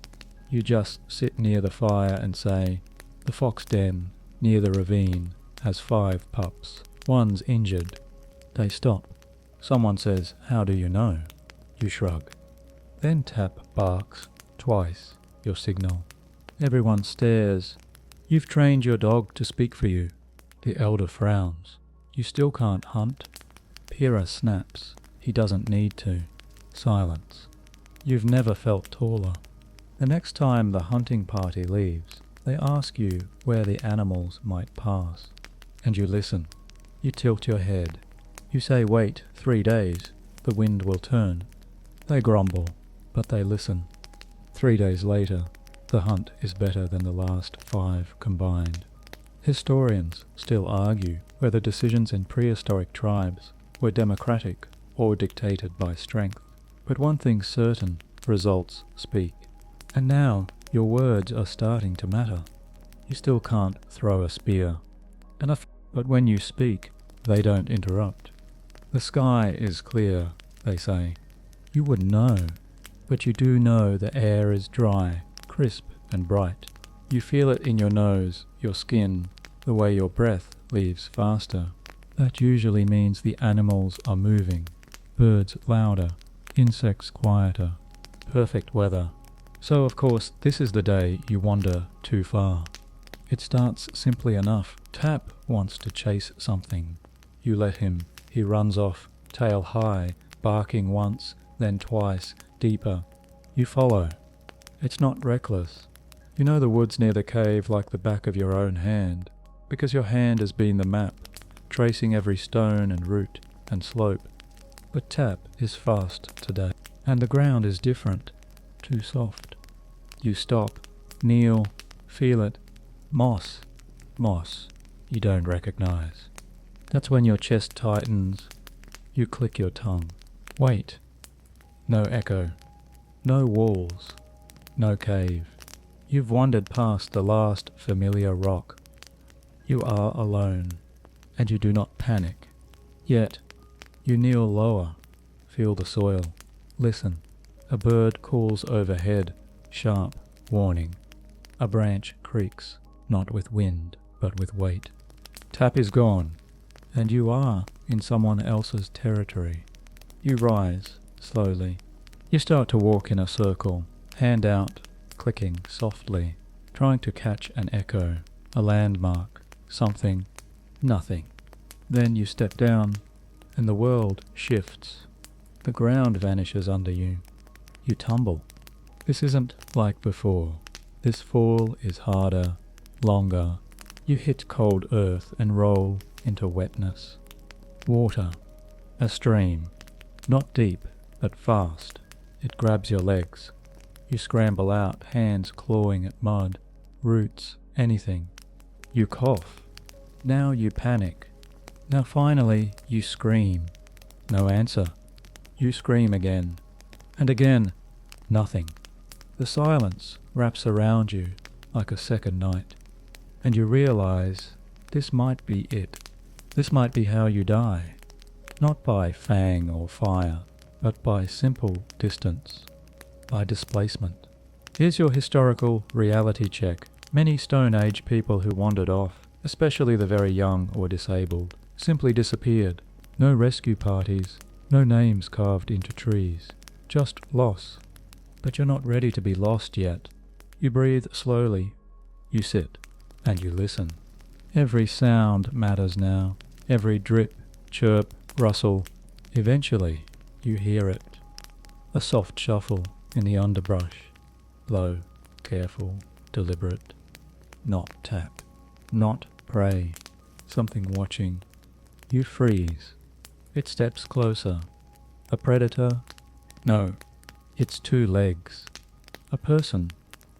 You just sit near the fire and say, "The fox den, near the ravine, has 5 pups. One's injured." They stop. Someone says, "How do you know?" You shrug. Then Tap barks, twice, your signal. Everyone stares. You've trained your dog to speak for you. The elder frowns. You still can't hunt. Pyrrha snaps. He doesn't need to. Silence. You've never felt taller. The next time the hunting party leaves, They ask you where the animals might pass, and you listen. You tilt your head. You say, "Wait 3 days, the wind will turn." They grumble, but they listen. 3 days later, the hunt is better than the last 5 combined. Historians still argue whether decisions in prehistoric tribes were democratic or dictated by strength. But one thing's certain, results speak. And now your words are starting to matter. You still can't throw a spear. But when you speak, they don't interrupt. The sky is clear, they say. You wouldn't know, but you do know the air is dry, crisp and bright. You feel it in your nose, your skin, the way your breath leaves faster. That usually means the animals are moving. Birds louder, insects quieter. Perfect weather. So of course this is the day you wander too far. It starts simply enough. Tap wants to chase something. You let him. He runs off, tail high, barking once, then twice, deeper. You follow. It's not reckless. You know the woods near the cave like the back of your own hand, because your hand has been the map, tracing every stone and root and slope. But Tap is fast today, and the ground is different, too soft. You stop, kneel, feel it. Moss, moss, you don't recognize. That's when your chest tightens. You click your tongue. Wait. No echo. No walls. No cave. You've wandered past the last familiar rock. You are alone, and you do not panic. Yet, you kneel lower, feel the soil, listen. A bird calls overhead, sharp, warning. A branch creaks, not with wind, but with weight. Tap is gone, and you are in someone else's territory. You rise, slowly. You start to walk in a circle, hand out, clicking softly, trying to catch an echo, a landmark, something, nothing. Then you step down, and the world shifts. The ground vanishes under you. You tumble. This isn't like before. This fall is harder, longer. You hit cold earth and roll into wetness. Water. A stream. Not deep, but fast. It grabs your legs. You scramble out, hands clawing at mud, roots, anything. You cough. Now you panic. Now finally you scream. No answer. You scream again. And again. Nothing. The silence wraps around you like a second night. And you realize this might be it. This might be how you die. Not by fang or fire, but by simple distance. By displacement. Here's your historical reality check. Many Stone Age people who wandered off, especially the very young or disabled, simply disappeared. No rescue parties, no names carved into trees. Just loss. But you're not ready to be lost yet. You breathe slowly. You sit. And you listen. Every sound matters now. Every drip, chirp, rustle. Eventually, you hear it. A soft shuffle in the underbrush. Low, careful, deliberate. Not tap. Not prey. Something watching. You freeze. It steps closer. A predator? No. It's 2 legs. A person.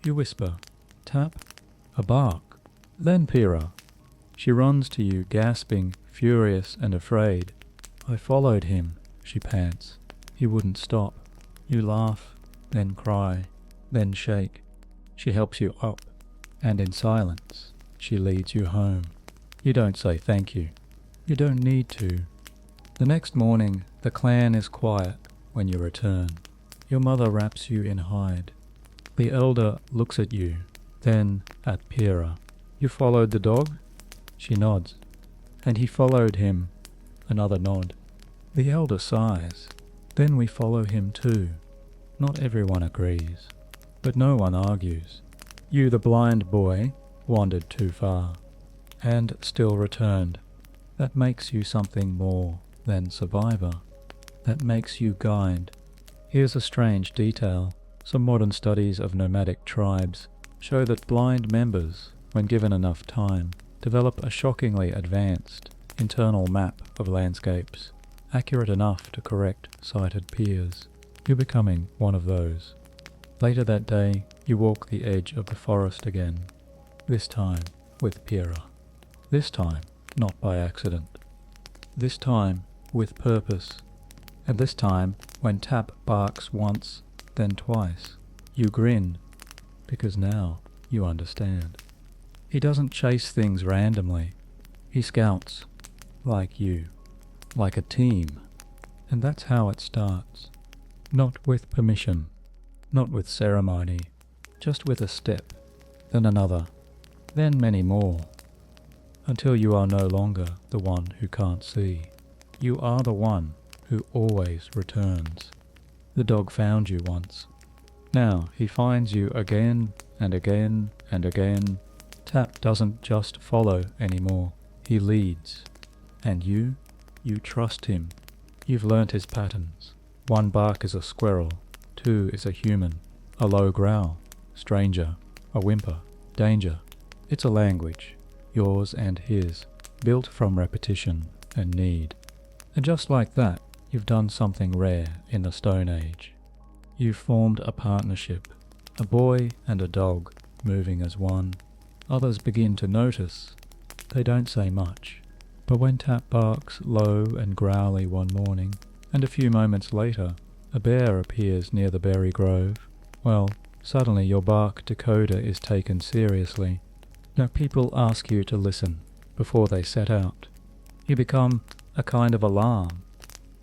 You whisper. Tap. A bark. Then Pyrrha. She runs to you, gasping, furious and afraid. I followed him, she pants. He wouldn't stop. You laugh, then cry, then shake. She helps you up, and in silence, she leads you home. You don't say thank you. You don't need to. The next morning, the clan is quiet when you return. Your mother wraps you in hide. The elder looks at you, then at Pyrrha. You followed the dog? She nods. And he followed him. Another nod. The elder sighs. Then we follow him too. Not everyone agrees, but no one argues. You, the blind boy, wandered too far, and still returned. That makes you something more than survivor. That makes you guide. Here's a strange detail. Some modern studies of nomadic tribes show that blind members, when given enough time, develop a shockingly advanced internal map of landscapes, accurate enough to correct sighted peers. You're becoming one of those. Later that day, you walk the edge of the forest again, this time with Pyrrha. This time, not by accident. This time, with purpose. And this time, when Tap barks once, then twice, you grin, because now you understand. He doesn't chase things randomly. He scouts, like you, like a team. And that's how it starts. Not with permission, not with ceremony, just with a step, then another, then many more, until you are no longer the one who can't see. You are the one who always returns. The dog found you once. Now he finds you again and again and again. Tap doesn't just follow anymore. He leads. And you trust him. You've learnt his patterns. 1 bark is a squirrel, 2 is a human, a low growl, stranger, a whimper, danger. It's a language, yours and his, built from repetition and need. And just like that, you've done something rare in the Stone Age. You've formed a partnership, a boy and a dog moving as one. Others begin to notice. They don't say much. But when Tap barks low and growly one morning, and a few moments later a bear appears near the berry grove, well, suddenly your bark decoder is taken seriously. Now people ask you to listen before they set out. You become a kind of alarm,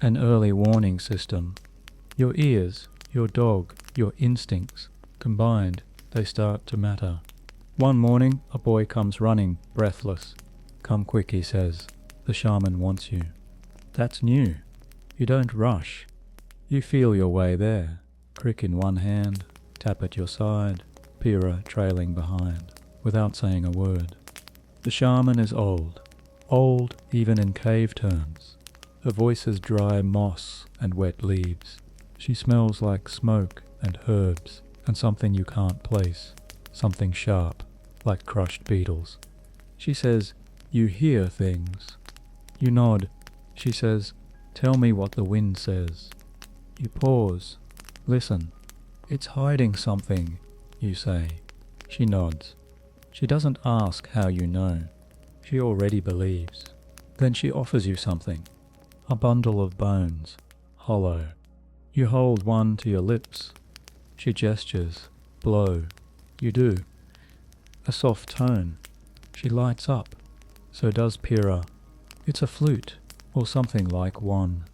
an early warning system. Your ears, your dog, your instincts, combined, they start to matter. One morning a boy comes running, breathless. "Come quick," he says. "The shaman wants you." That's new. You don't rush. You feel your way there. Crick in one hand, Tap at your side, Pyrrha trailing behind, without saying a word. The shaman is old. Old even in cave terms. Her voice is dry moss and wet leaves. She smells like smoke and herbs and something you can't place. Something sharp, like crushed beetles. She says, "You hear things." You nod. She says, "Tell me what the wind says." You pause. "Listen." "It's hiding something," you say. She nods. She doesn't ask how you know. She already believes. Then she offers you something. A bundle of bones, hollow. You hold one to your lips. She gestures. Blow. You do. A soft tone. She lights up. So does Pyrrha. It's a flute, or something like one.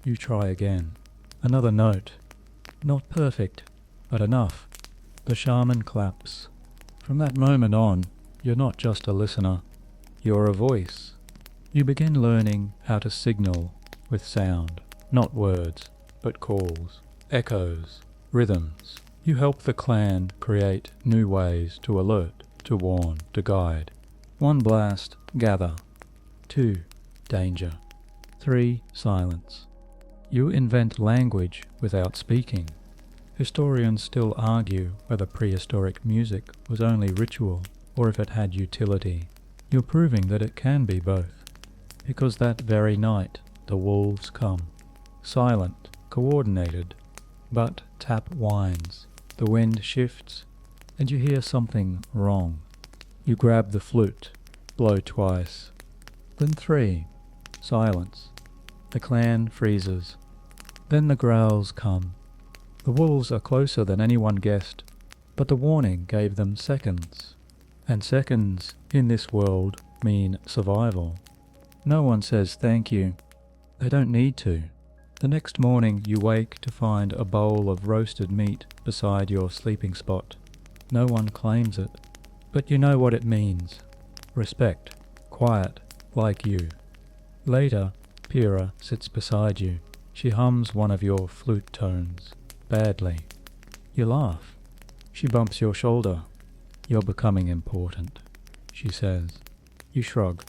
You try again. Another note. Not perfect, but enough. The shaman claps. From that moment on, you're not just a listener. You're a voice. You begin learning how to signal with sound, not words, but calls, echoes, rhythms. You help the clan create new ways to alert, to warn, to guide. 1 blast, gather. 2, danger. 3, silence. You invent language without speaking. Historians still argue whether prehistoric music was only ritual or if it had utility. You're proving that it can be both. Because that very night the wolves come. Silent, coordinated, but Tap whines. The wind shifts, and you hear something wrong. You grab the flute, blow twice. Then 3, silence. The clan freezes. Then the growls come. The wolves are closer than anyone guessed, but the warning gave them seconds. And seconds, in this world, mean survival. No one says thank you. They don't need to. The next morning you wake to find a bowl of roasted meat beside your sleeping spot. No one claims it, but you know what it means. Respect, quiet, like you. Later, Pyrrha sits beside you. She hums one of your flute tones, badly. You laugh. She bumps your shoulder. "You're becoming important," she says. You shrug.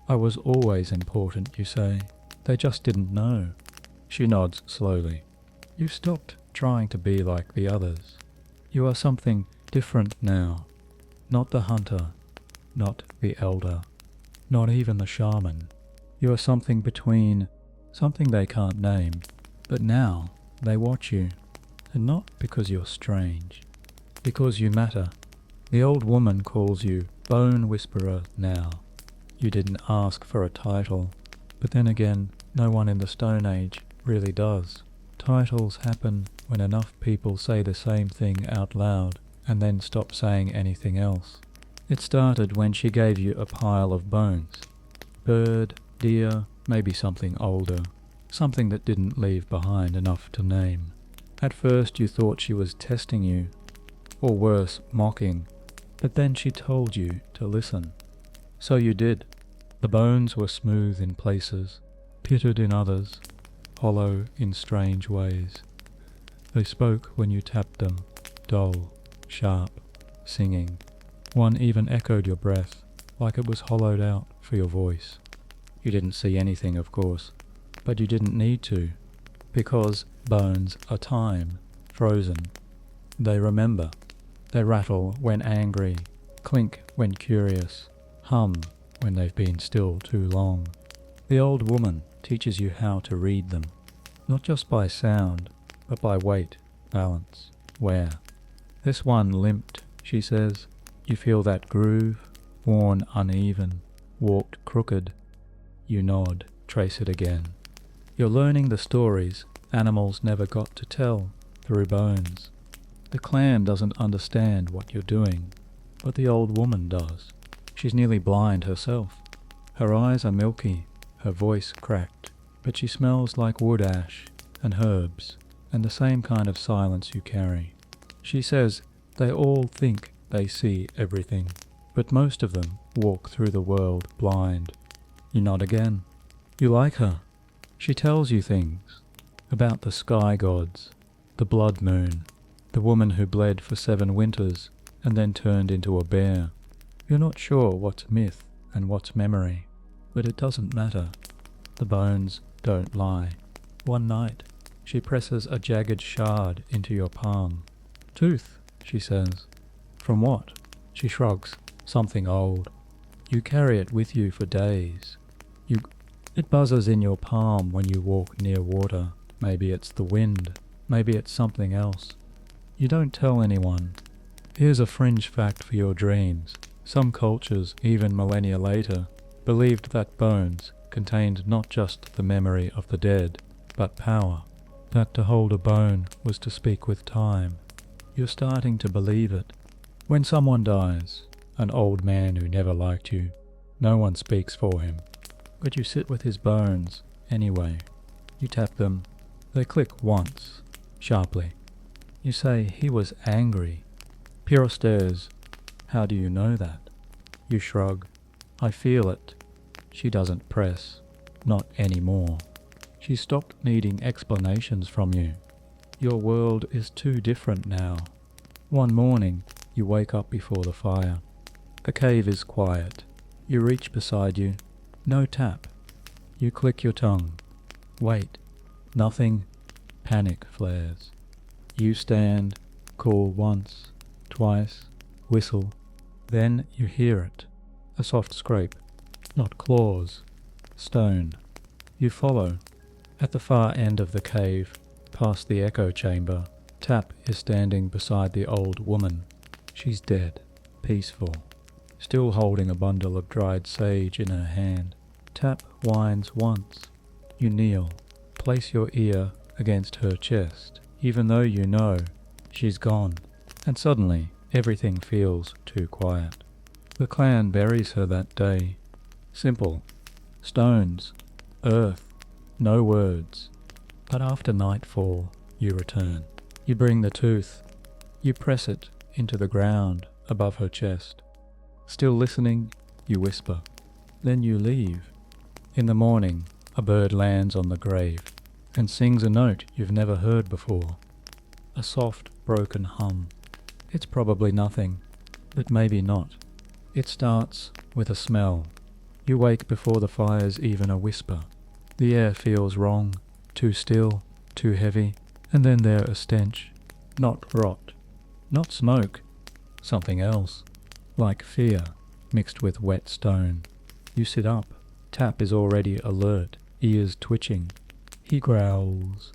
"I was always important," you say. "They just didn't know." She nods slowly. "You've stopped trying to be like the others. You are something different now. Not the hunter, not the elder, not even the shaman. You are something between, something they can't name, but now they watch you, and not because you're strange, because you matter. The old woman calls you Bone Whisperer now. You didn't ask for a title, but then again, no one in the Stone Age really does. Titles happen when enough people say the same thing out loud and then stop saying anything else. It started when she gave you a pile of bones. Bird, deer, maybe something older, something that didn't leave behind enough to name. At first you thought she was testing you, or worse, mocking, but then she told you to listen. So you did. The bones were smooth in places, pitted in others, hollow in strange ways. They spoke when you tapped them, dull, sharp, singing. One even echoed your breath, like it was hollowed out for your voice. You didn't see anything, of course, but you didn't need to, because bones are time, frozen. They remember. They rattle when angry, clink when curious, hum when they've been still too long. The old woman teaches you how to read them, not just by sound, but by weight, balance, wear. This one limped, she says. You feel that groove, worn uneven, walked crooked. You nod, trace it again. You're learning the stories animals never got to tell through bones. The clam doesn't understand what you're doing, but the old woman does. She's nearly blind herself. Her eyes are milky, her voice cracked, but she smells like wood ash and herbs and the same kind of silence you carry. She says they all think they see everything, but most of them walk through the world blind. You nod again. You like her. She tells you things about the sky gods, the blood moon, the woman who bled for 7 winters and then turned into a bear. You're not sure what's myth and what's memory, but it doesn't matter. The bones don't lie. One night, she presses a jagged shard into your palm. Tooth, she says. From what? She shrugs. Something old. You carry it with you for days. It buzzes in your palm when you walk near water. Maybe it's the wind. Maybe it's something else. You don't tell anyone. Here's a fringe fact for your dreams. Some cultures, even millennia later, believed that bones contained not just the memory of the dead, but power. That to hold a bone was to speak with time. You're starting to believe it. When someone dies, an old man who never liked you, no one speaks for him. But you sit with his bones anyway. You tap them. They click once, sharply. You say he was angry. Pyrrha stares. How do you know that? You shrug. I feel it. She doesn't press. Not anymore. She stopped needing explanations from you. Your world is too different now. One morning, you wake up before the fire. The cave is quiet. You reach beside you. No tap. You click your tongue. Wait. Nothing. Panic flares. You stand, call once, twice, whistle. Then you hear it. A soft scrape. Not claws. Stone. You follow. At the far end of the cave, past the echo chamber, Tap is standing beside the old woman. She's dead. Peaceful. Still holding a bundle of dried sage in her hand. Tap whines once. You kneel. Place your ear against her chest, even though you know she's gone. And suddenly, everything feels too quiet. The clan buries her that day. Simple. Stones. Earth. No words. But after nightfall, you return. You bring the tooth. You press it into the ground above her chest. Still listening, you whisper. Then you leave. In the morning, a bird lands on the grave and sings a note you've never heard before. A soft, broken hum. It's probably nothing, but maybe not. It starts with a smell. You wake before the fire's even a whisper. The air feels wrong, too still, too heavy, and then there's a stench. Not rot, not smoke, something else. like fear mixed with wet stone. You sit up. Tap is already alert, ears twitching. He growls,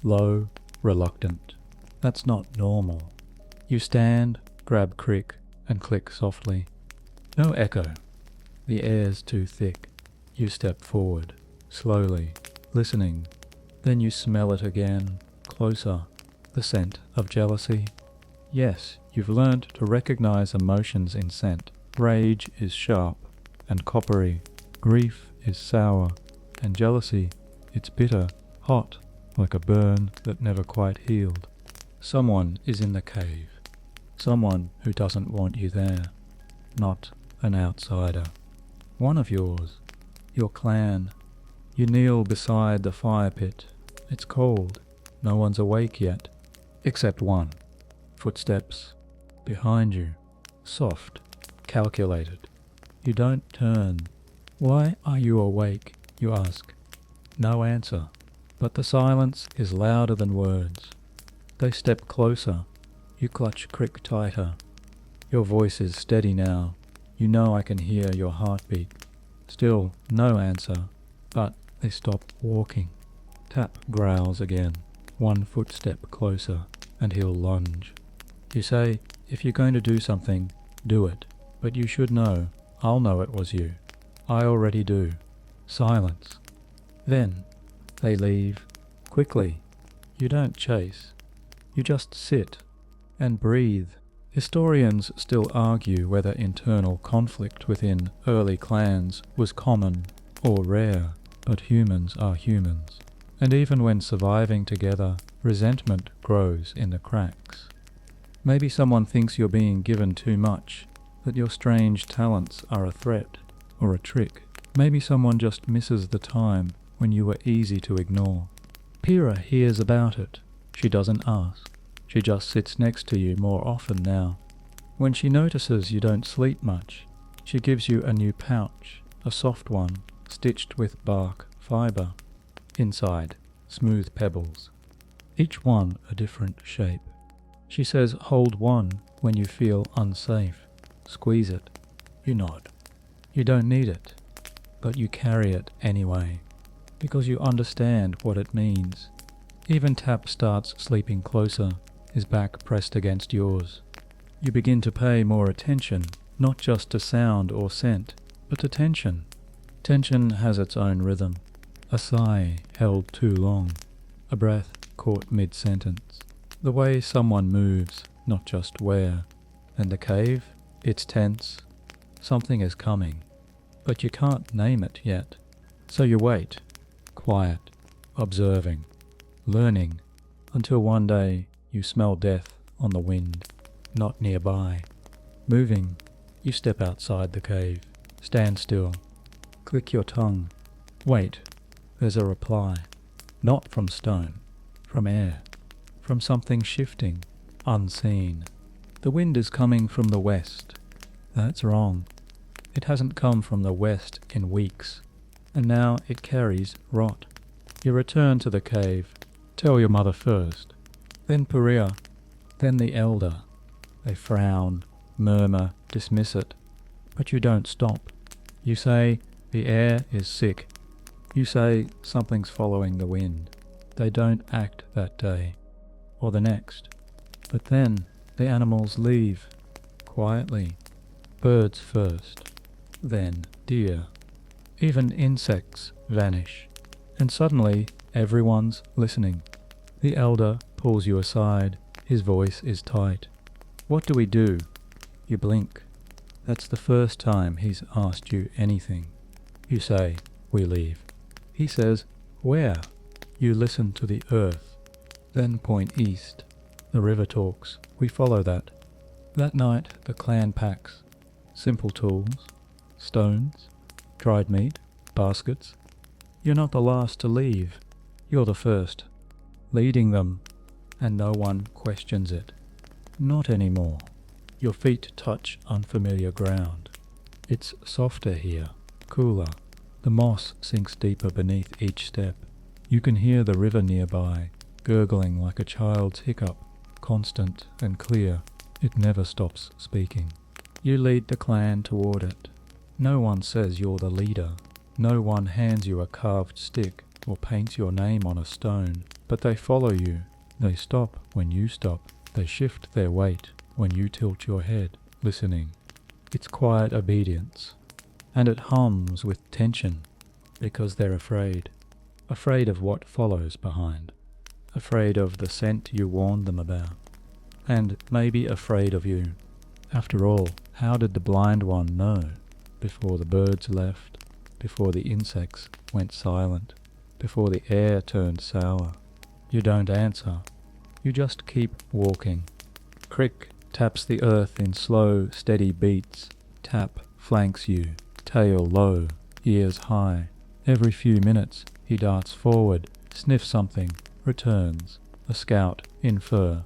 low, reluctant. That's not normal. You stand, grab Crick, and click softly. No echo. The air's too thick. You step forward, slowly, listening. Then you smell it again, closer. The scent of jealousy. Yes, you've learned to recognize emotions in scent. Rage is sharp and coppery. Grief is sour. And jealousy, it's bitter, hot, like a burn that never quite healed. Someone is in the cave. Someone who doesn't want you there. Not an outsider. One of yours. Your clan. You kneel beside the fire pit. It's cold. No one's awake yet. Except one. Footsteps. Behind you. Soft. Calculated. You don't turn. Why are you awake? You ask. No answer. But the silence is louder than words. They step closer. You clutch Crick tighter. Your voice is steady now. You know I can hear your heartbeat. Still no answer. But they stop walking. Tap growls again. One footstep closer, and he'll lunge. You say, if you're going to do something, do it. But you should know. I'll know it was you. I already do. Silence. Then they leave. Quickly. You don't chase. You just sit and breathe. Historians still argue whether internal conflict within early clans was common or rare, but humans are humans. And even when surviving together, resentment grows in the cracks. Maybe someone thinks you're being given too much, that your strange talents are a threat or a trick. Maybe someone just misses the time when you were easy to ignore. Pyrrha hears about it. She doesn't ask. She just sits next to you more often now. When she notices you don't sleep much, she gives you a new pouch, a soft one, stitched with bark fibre. Inside, smooth pebbles. Each one a different shape. She says hold one when you feel unsafe. Squeeze it. You nod. You don't need it, but you carry it anyway, because you understand what it means. Even Tap starts sleeping closer, his back pressed against yours. You begin to pay more attention, not just to sound or scent, but to tension. Tension has its own rhythm. A sigh held too long. A breath caught mid-sentence. The way someone moves, not just where. And the cave, it's tense. Something is coming. But you can't name it yet. So you wait, quiet, observing, learning, until one day you smell death on the wind, not nearby. Moving, you step outside the cave, stand still, click your tongue. Wait, there's a reply. Not from stone, from air, from something shifting, unseen. The wind is coming from the west. That's wrong. It hasn't come from the west in weeks, and now it carries rot. You return to the cave. Tell your mother first, then Pyrrha, then the elder. They frown, murmur, dismiss it, but you don't stop. You say, the air is sick. You say, something's following the wind. They don't act that day, or the next. But then the animals leave, quietly. Birds first, then deer. Even insects vanish, and suddenly everyone's listening. The elder pulls you aside. His voice is tight. What do we do? You blink. That's the first time he's asked you anything. You say, we leave. He says, where? You listen to the earth, then point east. The river talks. We follow that. That night the clan packs. Simple tools, stones, dried meat, baskets. You're not the last to leave. You're the first, leading them, and no one questions it. Not anymore. Your feet touch unfamiliar ground. It's softer here, cooler. The moss sinks deeper beneath each step. You can hear the river nearby, gurgling like a child's hiccup, constant and clear. It never stops speaking. You lead the clan toward it. No one says you're the leader. No one hands you a carved stick or paints your name on a stone, but they follow you. They stop when you stop. They shift their weight when you tilt your head, listening. It's quiet obedience, and it hums with tension because they're afraid. Afraid of what follows behind. Afraid of the scent you warned them about. And maybe afraid of you. After all, how did the blind one know? Before the birds left, before the insects went silent, before the air turned sour. You don't answer. You just keep walking. Crick taps the earth in slow, steady beats. Tap flanks you, tail low, ears high. Every few minutes he darts forward, sniffs something, returns. A scout in fur.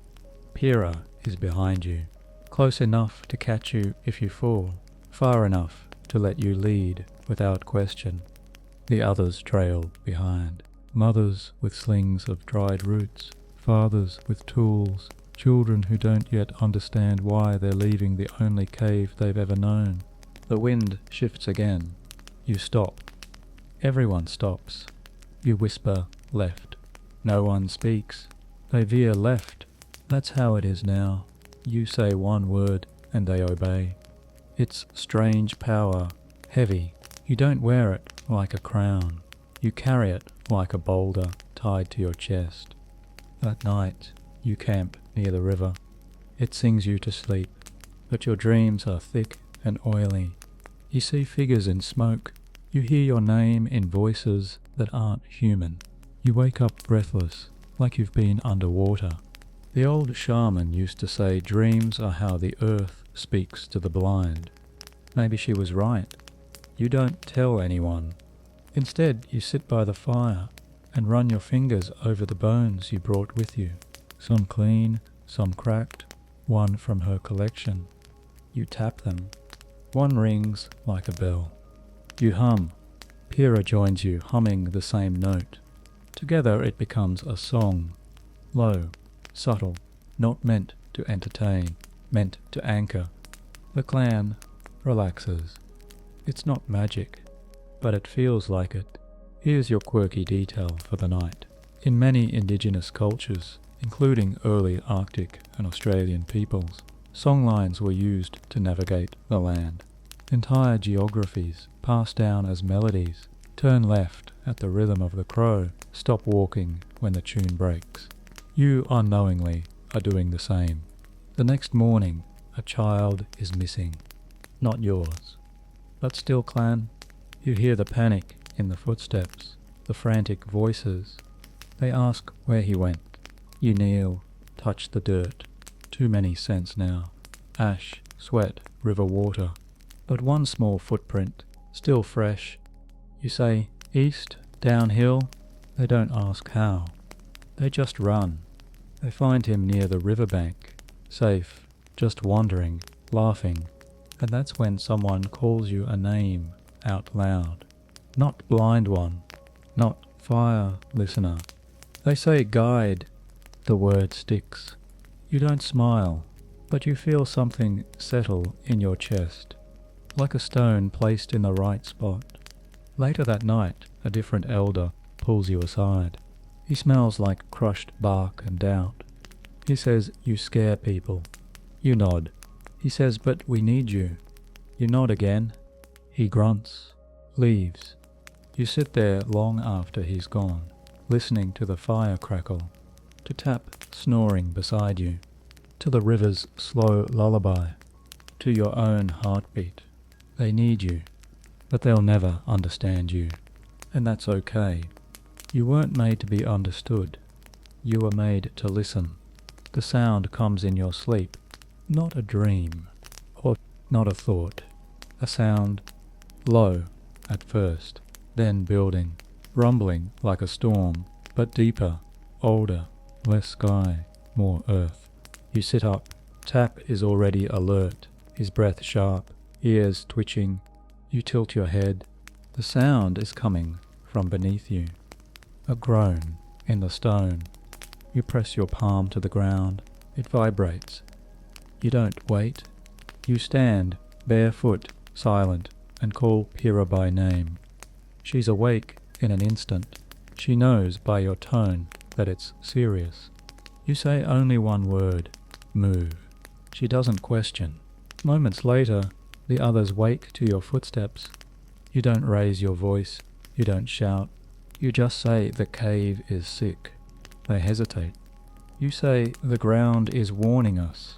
Pira is behind you, close enough to catch you if you fall, far enough to let you lead without question. The others trail behind. Mothers with slings of dried roots, fathers with tools, children who don't yet understand why they're leaving the only cave they've ever known. The wind shifts again. You stop. Everyone stops. You whisper left. No one speaks. They veer left. That's how it is now. You say one word and they obey. It's strange power, heavy. You don't wear it like a crown. You carry it like a boulder tied to your chest. At night, you camp near the river. It sings you to sleep, but your dreams are thick and oily. You see figures in smoke. You hear your name in voices that aren't human. You wake up breathless, like you've been underwater. The old shaman used to say dreams are how the earth speaks to the blind. Maybe she was right. You don't tell anyone. Instead, you sit by the fire and run your fingers over the bones you brought with you. Some clean, some cracked, one from her collection. You tap them. One rings like a bell. You hum. Pira joins you, humming the same note. Together it becomes a song. Low, subtle, not meant to entertain, meant to anchor. The clan relaxes. It's not magic, but it feels like it. Here's your quirky detail for the night. In many indigenous cultures, including early Arctic and Australian peoples, songlines were used to navigate the land. Entire geographies, passed down as melodies, turn left at the rhythm of the crow, stop walking when the tune breaks. You unknowingly are doing the same. The next morning, a child is missing. Not yours. But still, clan, you hear the panic in the footsteps, the frantic voices. They ask where he went. You kneel, touch the dirt. Too many scents now. Ash, sweat, river water. But one small footprint, still fresh. You say, east, downhill. They don't ask how. They just run. They find him near the riverbank, safe, just wandering, laughing. And that's when someone calls you a name out loud. Not blind one, not fire listener. They say guide. The word sticks. You don't smile, but you feel something settle in your chest, like a stone placed in the right spot. Later that night, a different elder pulls you aside. He smells like crushed bark and doubt. He says you scare people. You nod. He says, but we need you. You nod again. He grunts, leaves. You sit there long after he's gone, listening to the fire crackle, to Tap snoring beside you, to the river's slow lullaby, to your own heartbeat. They need you, but they'll never understand you, and that's okay. You weren't made to be understood. You were made to listen. The sound comes in your sleep, not a dream, or not a thought. A sound, low at first, then building, rumbling like a storm, but deeper, older, less sky, more earth. You sit up. Tap is already alert, his breath sharp, ears twitching. You tilt your head. The sound is coming from beneath you. A groan in the stone. You press your palm to the ground. It vibrates. You don't wait. You stand, barefoot, silent, and call Pyrrha by name. She's awake in an instant. She knows by your tone that it's serious. You say only one word, move. She doesn't question. Moments later, the others wake to your footsteps. You don't raise your voice, you don't shout. You just say the cave is sick. They hesitate. You say the ground is warning us.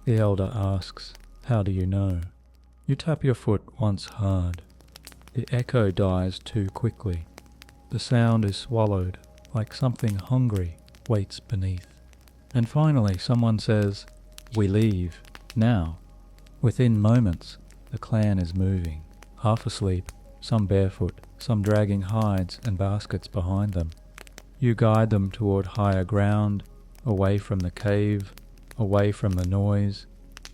The elder asks, how do you know? You tap your foot once hard. The echo dies too quickly. The sound is swallowed, like something hungry waits beneath. And finally someone says, we leave, now. Within moments, the clan is moving, half asleep, some barefoot, some dragging hides and baskets behind them. You guide them toward higher ground, away from the cave, away from the noise.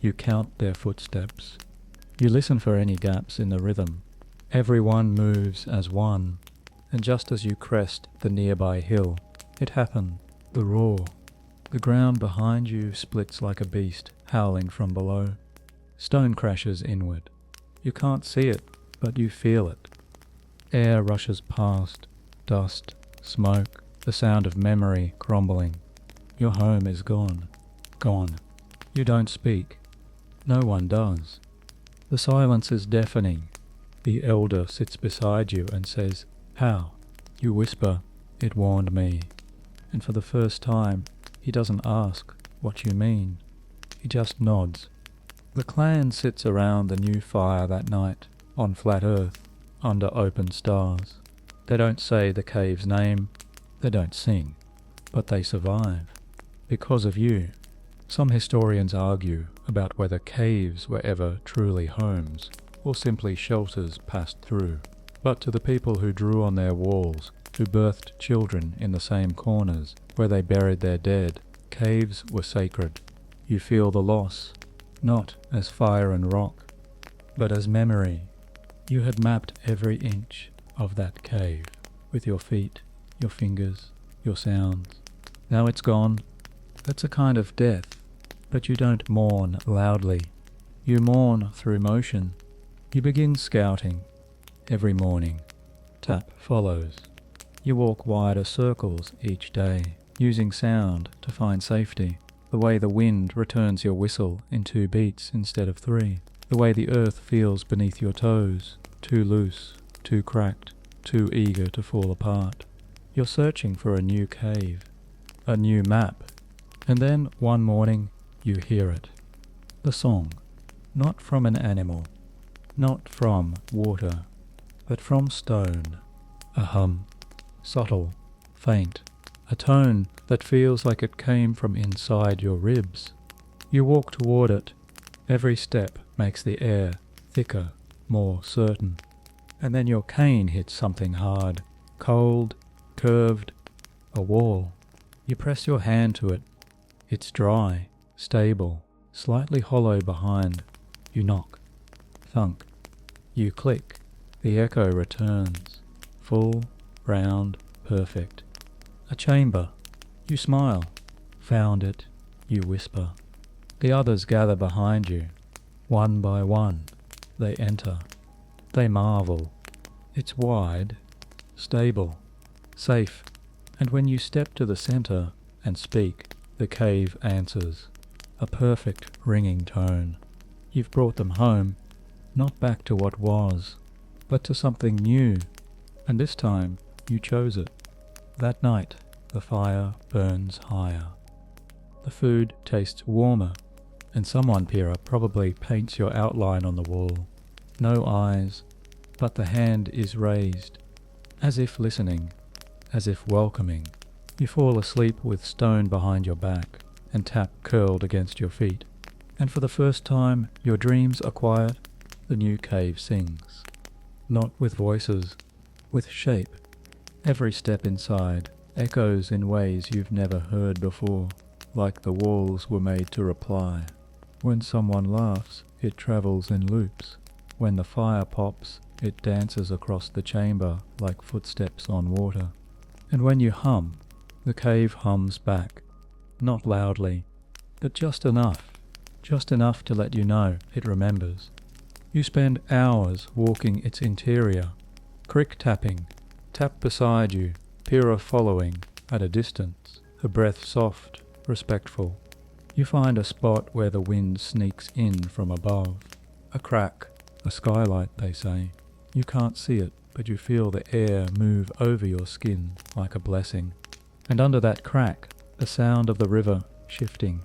You count their footsteps. You listen for any gaps in the rhythm. Everyone moves as one, and just as you crest the nearby hill, it happened, the roar. The ground behind you splits like a beast, howling from below. Stone crashes inward. You can't see it, but you feel it. Air rushes past, dust, smoke, the sound of memory crumbling. Your home is gone. Gone. You don't speak. No one does. The silence is deafening. The elder sits beside you and says, how? You whisper, it warned me. And for the first time, he doesn't ask what you mean. He just nods. The clan sits around the new fire that night, on flat earth, under open stars. They don't say the cave's name, they don't sing, but they survive. Because of you. Some historians argue about whether caves were ever truly homes, or simply shelters passed through. But to the people who drew on their walls, who birthed children in the same corners where they buried their dead, caves were sacred. You feel the loss, not as fire and rock, but as memory. You had mapped every inch of that cave, with your feet, your fingers, your sounds. Now it's gone. That's a kind of death, but you don't mourn loudly. You mourn through motion. You begin scouting. Every morning, tap follows. You walk wider circles each day, using sound to find safety. The way the wind returns your whistle in 2 beats instead of 3. The way the earth feels beneath your toes, too loose, too cracked, too eager to fall apart. You're searching for a new cave, a new map. And then one morning you hear it. The song, not from an animal, not from water, but from stone. A hum, subtle, faint, a tone that feels like it came from inside your ribs. You walk toward it. Every step makes the air thicker, more certain. And then your cane hits something hard, cold, curved, a wall. You press your hand to it. It's dry, stable, slightly hollow behind. You knock. Thunk. You click. The echo returns. Full, round, perfect. A chamber. You smile. Found it. You whisper. The others gather behind you. One by one, they enter. They marvel. It's wide, stable, safe. And when you step to the center and speak, the cave answers. A perfect ringing tone. You've brought them home, not back to what was, but to something new. And this time, you chose it. That night, the fire burns higher. The food tastes warmer, and someone, Pyrrha, probably paints your outline on the wall. No eyes, but the hand is raised, as if listening, as if welcoming. You fall asleep with stone behind your back, and tap curled against your feet. And for the first time, your dreams are quiet. The new cave sings. Not with voices, with shape. Every step inside echoes in ways you've never heard before, like the walls were made to reply. When someone laughs, it travels in loops. When the fire pops, it dances across the chamber like footsteps on water. And when you hum, the cave hums back. Not loudly, but just enough to let you know it remembers. You spend hours walking its interior, crick tapping, tap beside you, Pyrrha following, at a distance, her breath soft, respectful. You find a spot where the wind sneaks in from above. A crack, a skylight, they say. You can't see it, but you feel the air move over your skin like a blessing. And under that crack, the sound of the river shifting.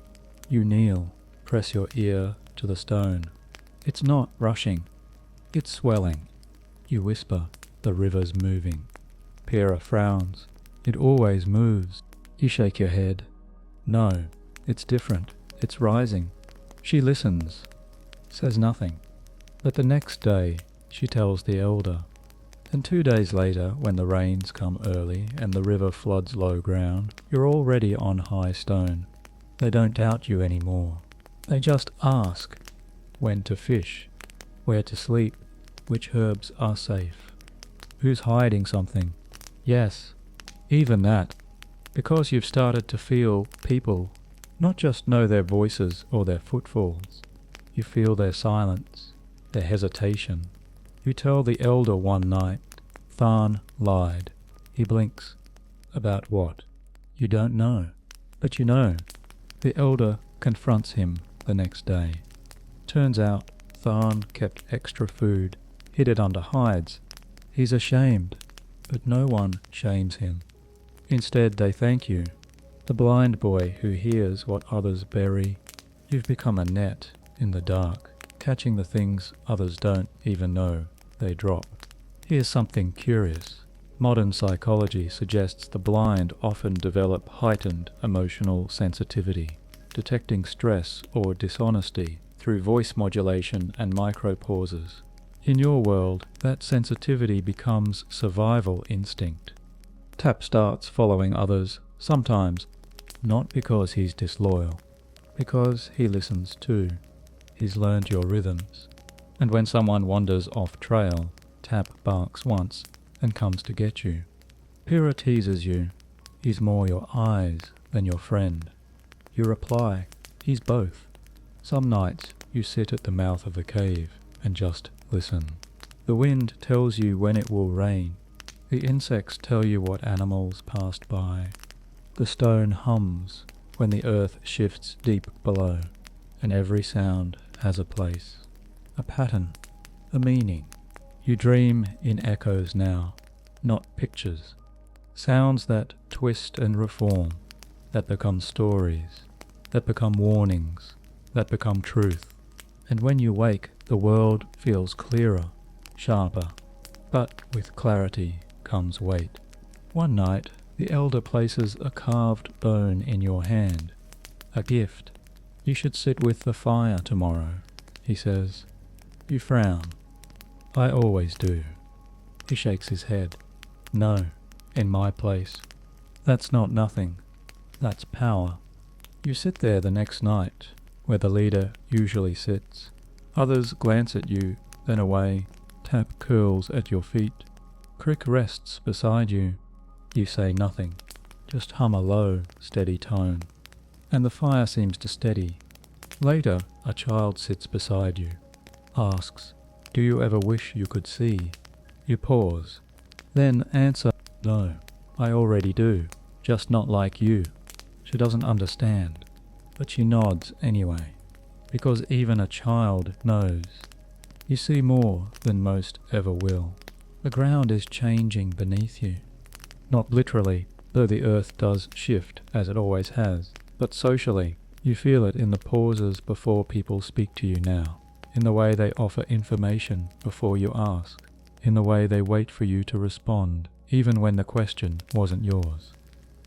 You kneel, press your ear to the stone. It's not rushing, it's swelling. You whisper, the river's moving. Pyrrha frowns. It always moves. You shake your head. No, it's different. It's rising. She listens, says nothing. But the next day, she tells the elder. And 2 days later, when the rains come early and the river floods low ground, you're already on high stone. They don't doubt you anymore. They just ask when to fish, where to sleep, which herbs are safe, who's hiding something. Yes, even that, because you've started to feel people, not just know their voices or their footfalls. You feel their silence, their hesitation. You tell the elder one night, Tharn lied. He blinks. About what? You don't know. But you know. The elder confronts him the next day. Turns out Tharn kept extra food, hid it under hides. He's ashamed, but no one shames him. Instead they thank you, the blind boy who hears what others bury. You've become a net in the dark, catching the things others don't even know they drop. Here's something curious. Modern psychology suggests the blind often develop heightened emotional sensitivity, detecting stress or dishonesty through voice modulation and micropauses. In your world, that sensitivity becomes survival instinct. Tap starts following others, sometimes, not because he's disloyal, because he listens too. He's learned your rhythms. And when someone wanders off trail, Tap barks once and comes to get you. Pyrrha teases you. He's more your eyes than your friend. You reply, he's both. Some nights you sit at the mouth of the cave and just listen. The wind tells you when it will rain. The insects tell you what animals passed by. The stone hums when the earth shifts deep below, and every sound has a place, a pattern, a meaning. You dream in echoes now, not pictures. Sounds that twist and reform, that become stories, that become warnings, that become truth. And when you wake, the world feels clearer, sharper, but with clarity comes weight. One night, the elder places a carved bone in your hand, a gift. You should sit with the fire tomorrow, he says. You frown. I always do. He shakes his head. No, in my place. That's not nothing. That's power. You sit there the next night, where the leader usually sits. Others glance at you, then away. Tap curls at your feet. Crick rests beside you. You say nothing, just hum a low, steady tone. And the fire seems to steady. Later, a child sits beside you. Asks, do you ever wish you could see? You pause. Then answer, no, I already do, just not like you. She doesn't understand, but she nods anyway, because even a child knows. You see more than most ever will. The ground is changing beneath you. Not literally, though the earth does shift as it always has, but socially, you feel it in the pauses before people speak to you now, in the way they offer information before you ask, in the way they wait for you to respond, even when the question wasn't yours.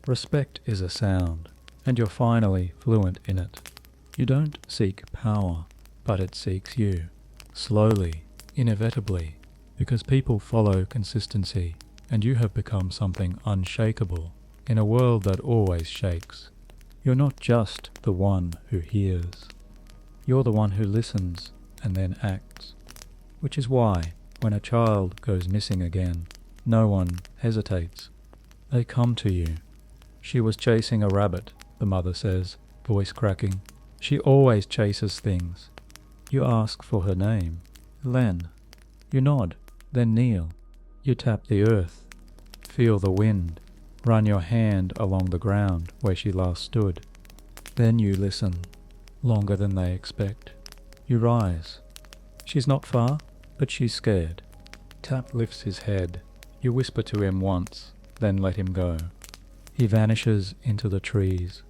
Respect is a sound, and you're finally fluent in it. You don't seek power, but it seeks you. Slowly, inevitably, because people follow consistency, and you have become something unshakable in a world that always shakes. You're not just the one who hears. You're the one who listens and then acts. Which is why, when a child goes missing again, no one hesitates. They come to you. She was chasing a rabbit, the mother says, voice cracking. She always chases things. You ask for her name. Len. You nod, then kneel. You tap the earth. Feel the wind. Run your hand along the ground where she last stood. Then you listen, longer than they expect. You rise. She's not far, but she's scared. Tap lifts his head. You whisper to him once, then let him go. He vanishes into the trees,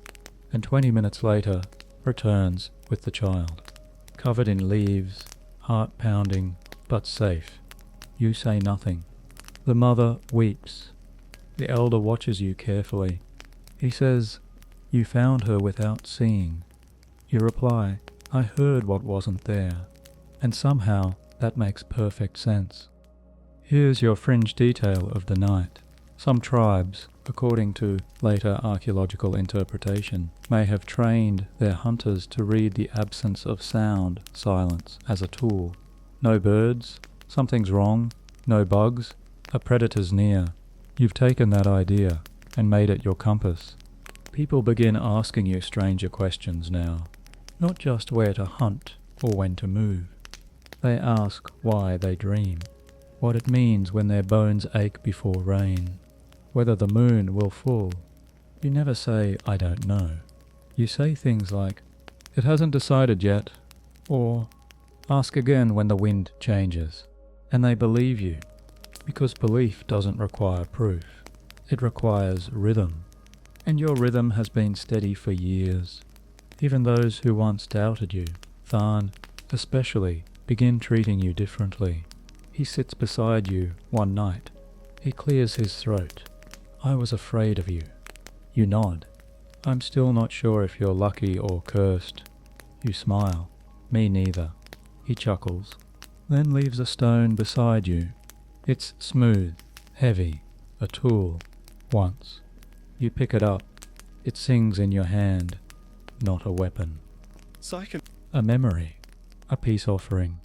and 20 minutes later returns with the child, covered in leaves, heart pounding, but safe. You say nothing. The mother weeps. The elder watches you carefully. He says, "You found her without seeing." You reply, "I heard what wasn't there." And somehow that makes perfect sense. Here's your fringe detail of the night. Some tribes, according to later archaeological interpretation, may have trained their hunters to read the absence of sound, silence, as a tool. No birds, something's wrong. No bugs, a predator's near. You've taken that idea and made it your compass. People begin asking you stranger questions now. Not just where to hunt or when to move. They ask why they dream, what it means when their bones ache before rain, whether the moon will full. You never say, "I don't know." You say things like, "It hasn't decided yet," or "Ask again when the wind changes." And they believe you, because belief doesn't require proof. It requires rhythm. And your rhythm has been steady for years. Even those who once doubted you, Tharn especially, begin treating you differently. He sits beside you one night. He clears his throat. "I was afraid of you." You nod. "I'm still not sure if you're lucky or cursed." You smile. "Me neither." He chuckles, then leaves a stone beside you. It's smooth, heavy, a tool. Once. You pick it up. It sings in your hand, not a weapon. A memory, a peace offering.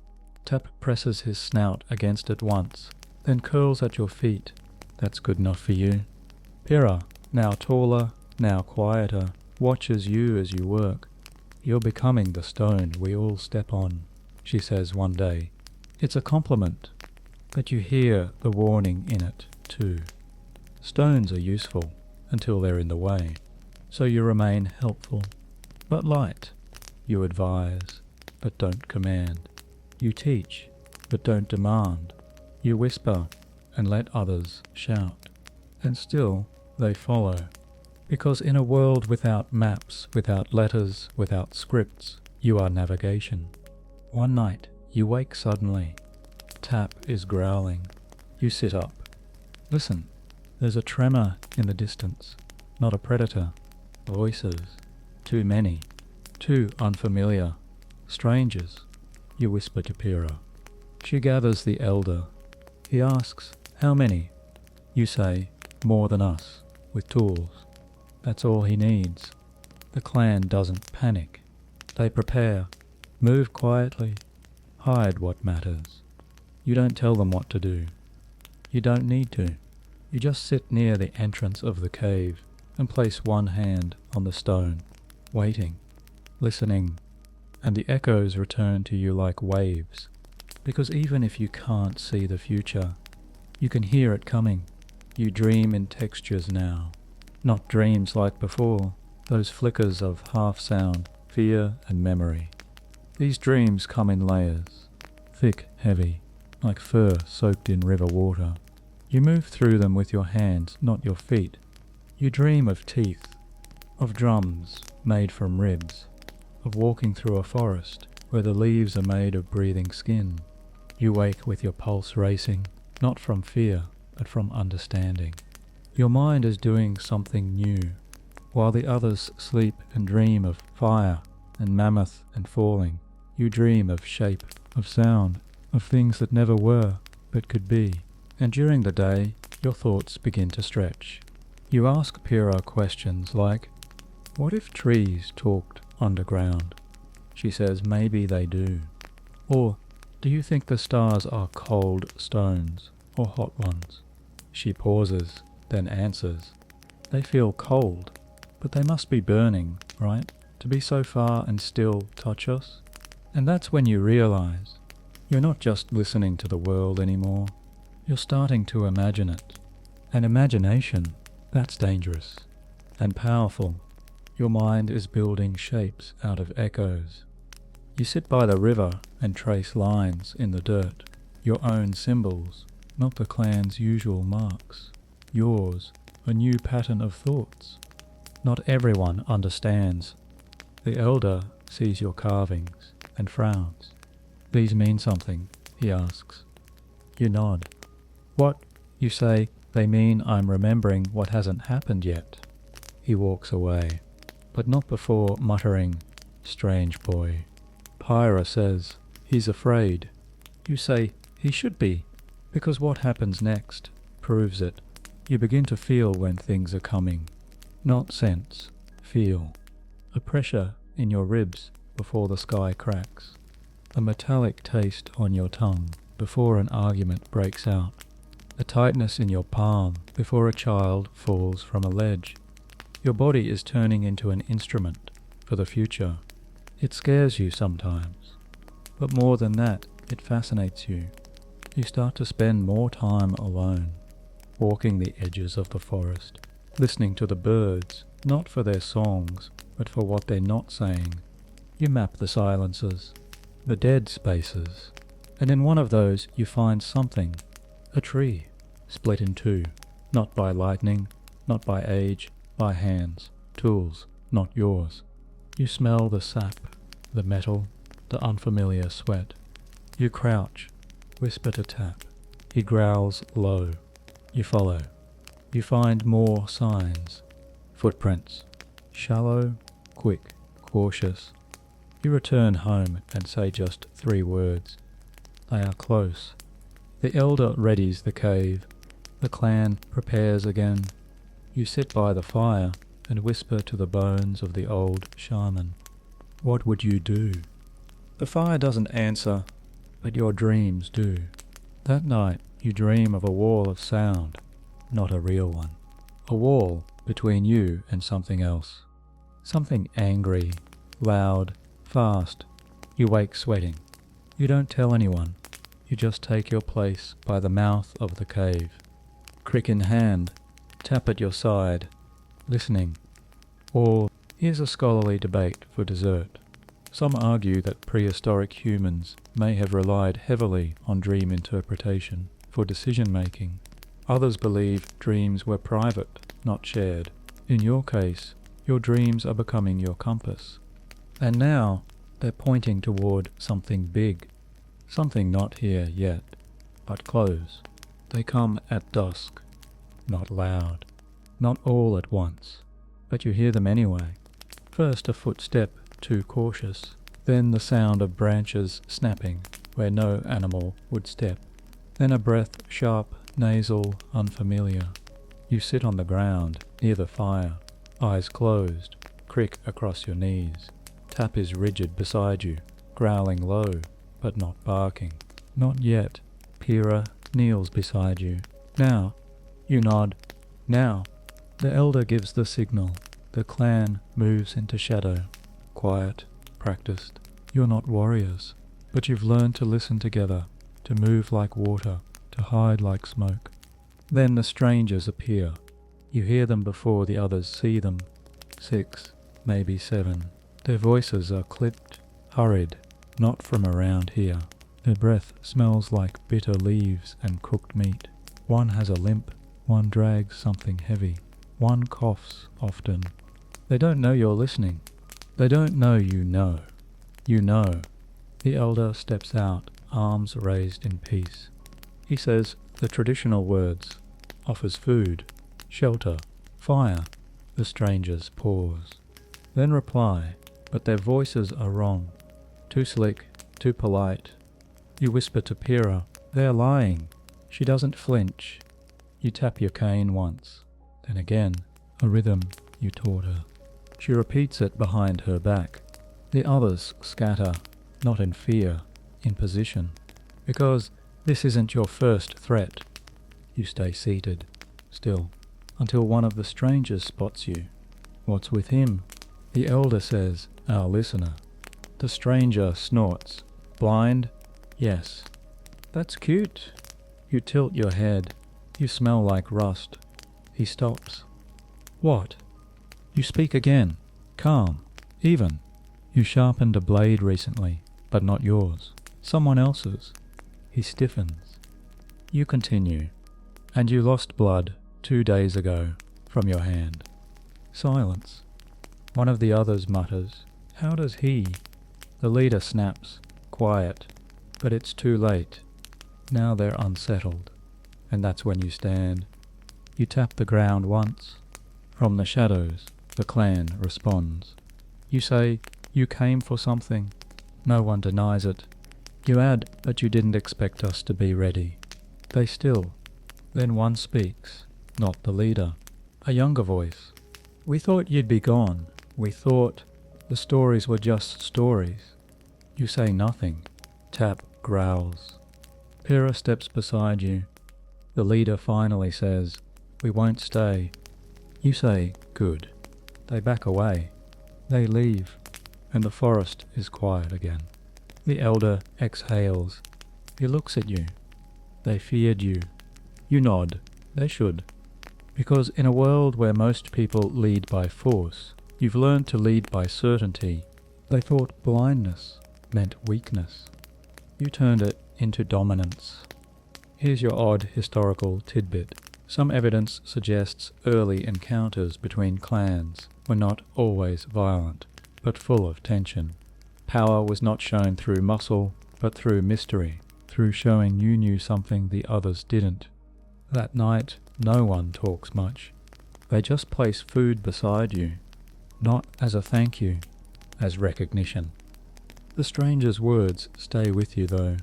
Tap presses his snout against it once, then curls at your feet. That's good enough for you. Pyrrha, now taller, now quieter, watches you as you work. "You're becoming the stone we all step on," she says one day. It's a compliment, but you hear the warning in it too. Stones are useful until they're in the way, so you remain helpful, but light. You advise, but don't command. You teach, but don't demand. You whisper and let others shout. And still they follow, because in a world without maps, without letters, without scripts, you are navigation. One night you wake suddenly. Tap is growling. You sit up. Listen, there's a tremor in the distance. Not a predator. Voices. Too many. Too unfamiliar. Strangers. You whisper to Pyrrha. She gathers the elder. He asks, "How many?" You say, "More than us, with tools." That's all he needs. The clan doesn't panic. They prepare. Move quietly. Hide what matters. You don't tell them what to do. You don't need to. You just sit near the entrance of the cave and place one hand on the stone, waiting, listening, and the echoes return to you like waves, because even if you can't see the future, you can hear it coming. You dream in textures now, not dreams like before, those flickers of half-sound, fear and memory. These dreams come in layers, thick, heavy, like fur soaked in river water. You move through them with your hands, not your feet. You dream of teeth, of drums made from ribs, of walking through a forest where the leaves are made of breathing skin. You wake with your pulse racing, not from fear, but from understanding. Your mind is doing something new, while the others sleep and dream of fire and mammoth and falling. You dream of shape, of sound, of things that never were, but could be. And during the day, your thoughts begin to stretch. You ask Pyrrha questions like, "What if trees talked underground?" She says, "Maybe they do." Or, "Do you think the stars are cold stones or hot ones?" She pauses, then answers, "They feel cold, but they must be burning, right? To be so far and still touch us?" And that's when you realize You're not just listening to the world anymore. You're starting to imagine it. And imagination, that's dangerous and powerful. Your mind is building shapes out of echoes. You sit by the river and trace lines in the dirt, your own symbols, not the clan's usual marks. Yours, a new pattern of thoughts. Not everyone understands. The elder sees your carvings and frowns. These mean something, he asks. You nod. What? You say, they mean I'm remembering what hasn't happened yet. He walks away, but not before muttering, strange boy. Pyra says, he's afraid. You say, he should be, because what happens next proves it. You begin to feel when things are coming. Not sense, feel. A pressure in your ribs before the sky cracks. A metallic taste on your tongue before an argument breaks out. A tightness in your palm before a child falls from a ledge. Your body is turning into an instrument for the future. It scares you sometimes, but more than that, it fascinates you. You start to spend more time alone, walking the edges of the forest, listening to the birds, not for their songs, but for what they're not saying. You map the silences, the dead spaces, and in one of those you find something, a tree, split in two, not by lightning, not by age, by hands, tools, not yours. You smell the sap, the metal, the unfamiliar sweat. You crouch, whisper to tap. He growls low. You follow. You find more signs. Footprints. Shallow, quick, cautious. You return home and say just 3 words. They are close. The elder readies the cave. The clan prepares again. You sit by the fire and whisper to the bones of the old shaman. What would you do? The fire doesn't answer, but your dreams do. That night you dream of a wall of sound, not a real one. A wall between you and something else. Something angry, loud, fast. You wake sweating. You don't tell anyone. You just take your place by the mouth of the cave. Crick in hand, tap at your side, listening. Or here's a scholarly debate for dessert. Some argue that prehistoric humans may have relied heavily on dream interpretation for decision-making. Others believe dreams were private, not shared. In your case, your dreams are becoming your compass. And now, they're pointing toward something big. Something not here yet, but close. They come at dusk. Not loud. Not all at once. But you hear them anyway. First a footstep, too cautious. Then the sound of branches snapping where no animal would step. Then a breath sharp, nasal, unfamiliar. You sit on the ground, near the fire, eyes closed, crick across your knees. Tap is rigid beside you, growling low, but not barking. Not yet. Pyrrha kneels beside you. Now. You nod. Now. The elder gives the signal. The clan moves into shadow. Quiet, practiced. You're not warriors, but you've learned to listen together, to move like water, to hide like smoke. Then the strangers appear. You hear them before the others see them. 6, maybe 7. Their voices are clipped, hurried, not from around here. Their breath smells like bitter leaves and cooked meat. One has a limp, one drags something heavy. One coughs often. They don't know you're listening. They don't know you know. You know. The elder steps out, arms raised in peace. He says the traditional words, offers food, shelter, fire. The strangers pause. Then reply, but their voices are wrong. Too slick, too polite. You whisper to Pyrrha, they're lying. She doesn't flinch. You tap your cane once, then again, a rhythm you taught her. She repeats it behind her back. The others scatter, not in fear, in position. Because this isn't your first threat. You stay seated, still, until one of the strangers spots you. What's with him? The elder says, our listener. The stranger snorts. Blind? Yes. That's cute. You tilt your head. You smell like rust. He stops. What? You speak again. Calm. Even. You sharpened a blade recently, but not yours. Someone else's. He stiffens. You continue. And you lost blood 2 days ago from your hand. Silence. One of the others mutters, "How does he?" The leader snaps, quiet, but it's too late. Now they're unsettled, and that's when you stand. You tap the ground once. From the shadows, the clan responds. You say, "You came for something." No one denies it. You add that you didn't expect us to be ready. They still. Then one speaks, not the leader. A younger voice. "We thought you'd be gone. We thought the stories were just stories." You say nothing. Tap growls. Pyrrha steps beside you. The leader finally says, "We won't stay." You say, "Good." They back away. They leave, and the forest is quiet again. The elder exhales. He looks at you. They feared you. You nod. They should. Because in a world where most people lead by force, you've learned to lead by certainty. They thought blindness meant weakness. You turned it into dominance. Here's your odd historical tidbit. Some evidence suggests early encounters between clans were not always violent, but full of tension. Power was not shown through muscle, but through mystery, through showing you knew something the others didn't. That night, no one talks much. They just place food beside you, not as a thank you, as recognition. The stranger's words stay with you though.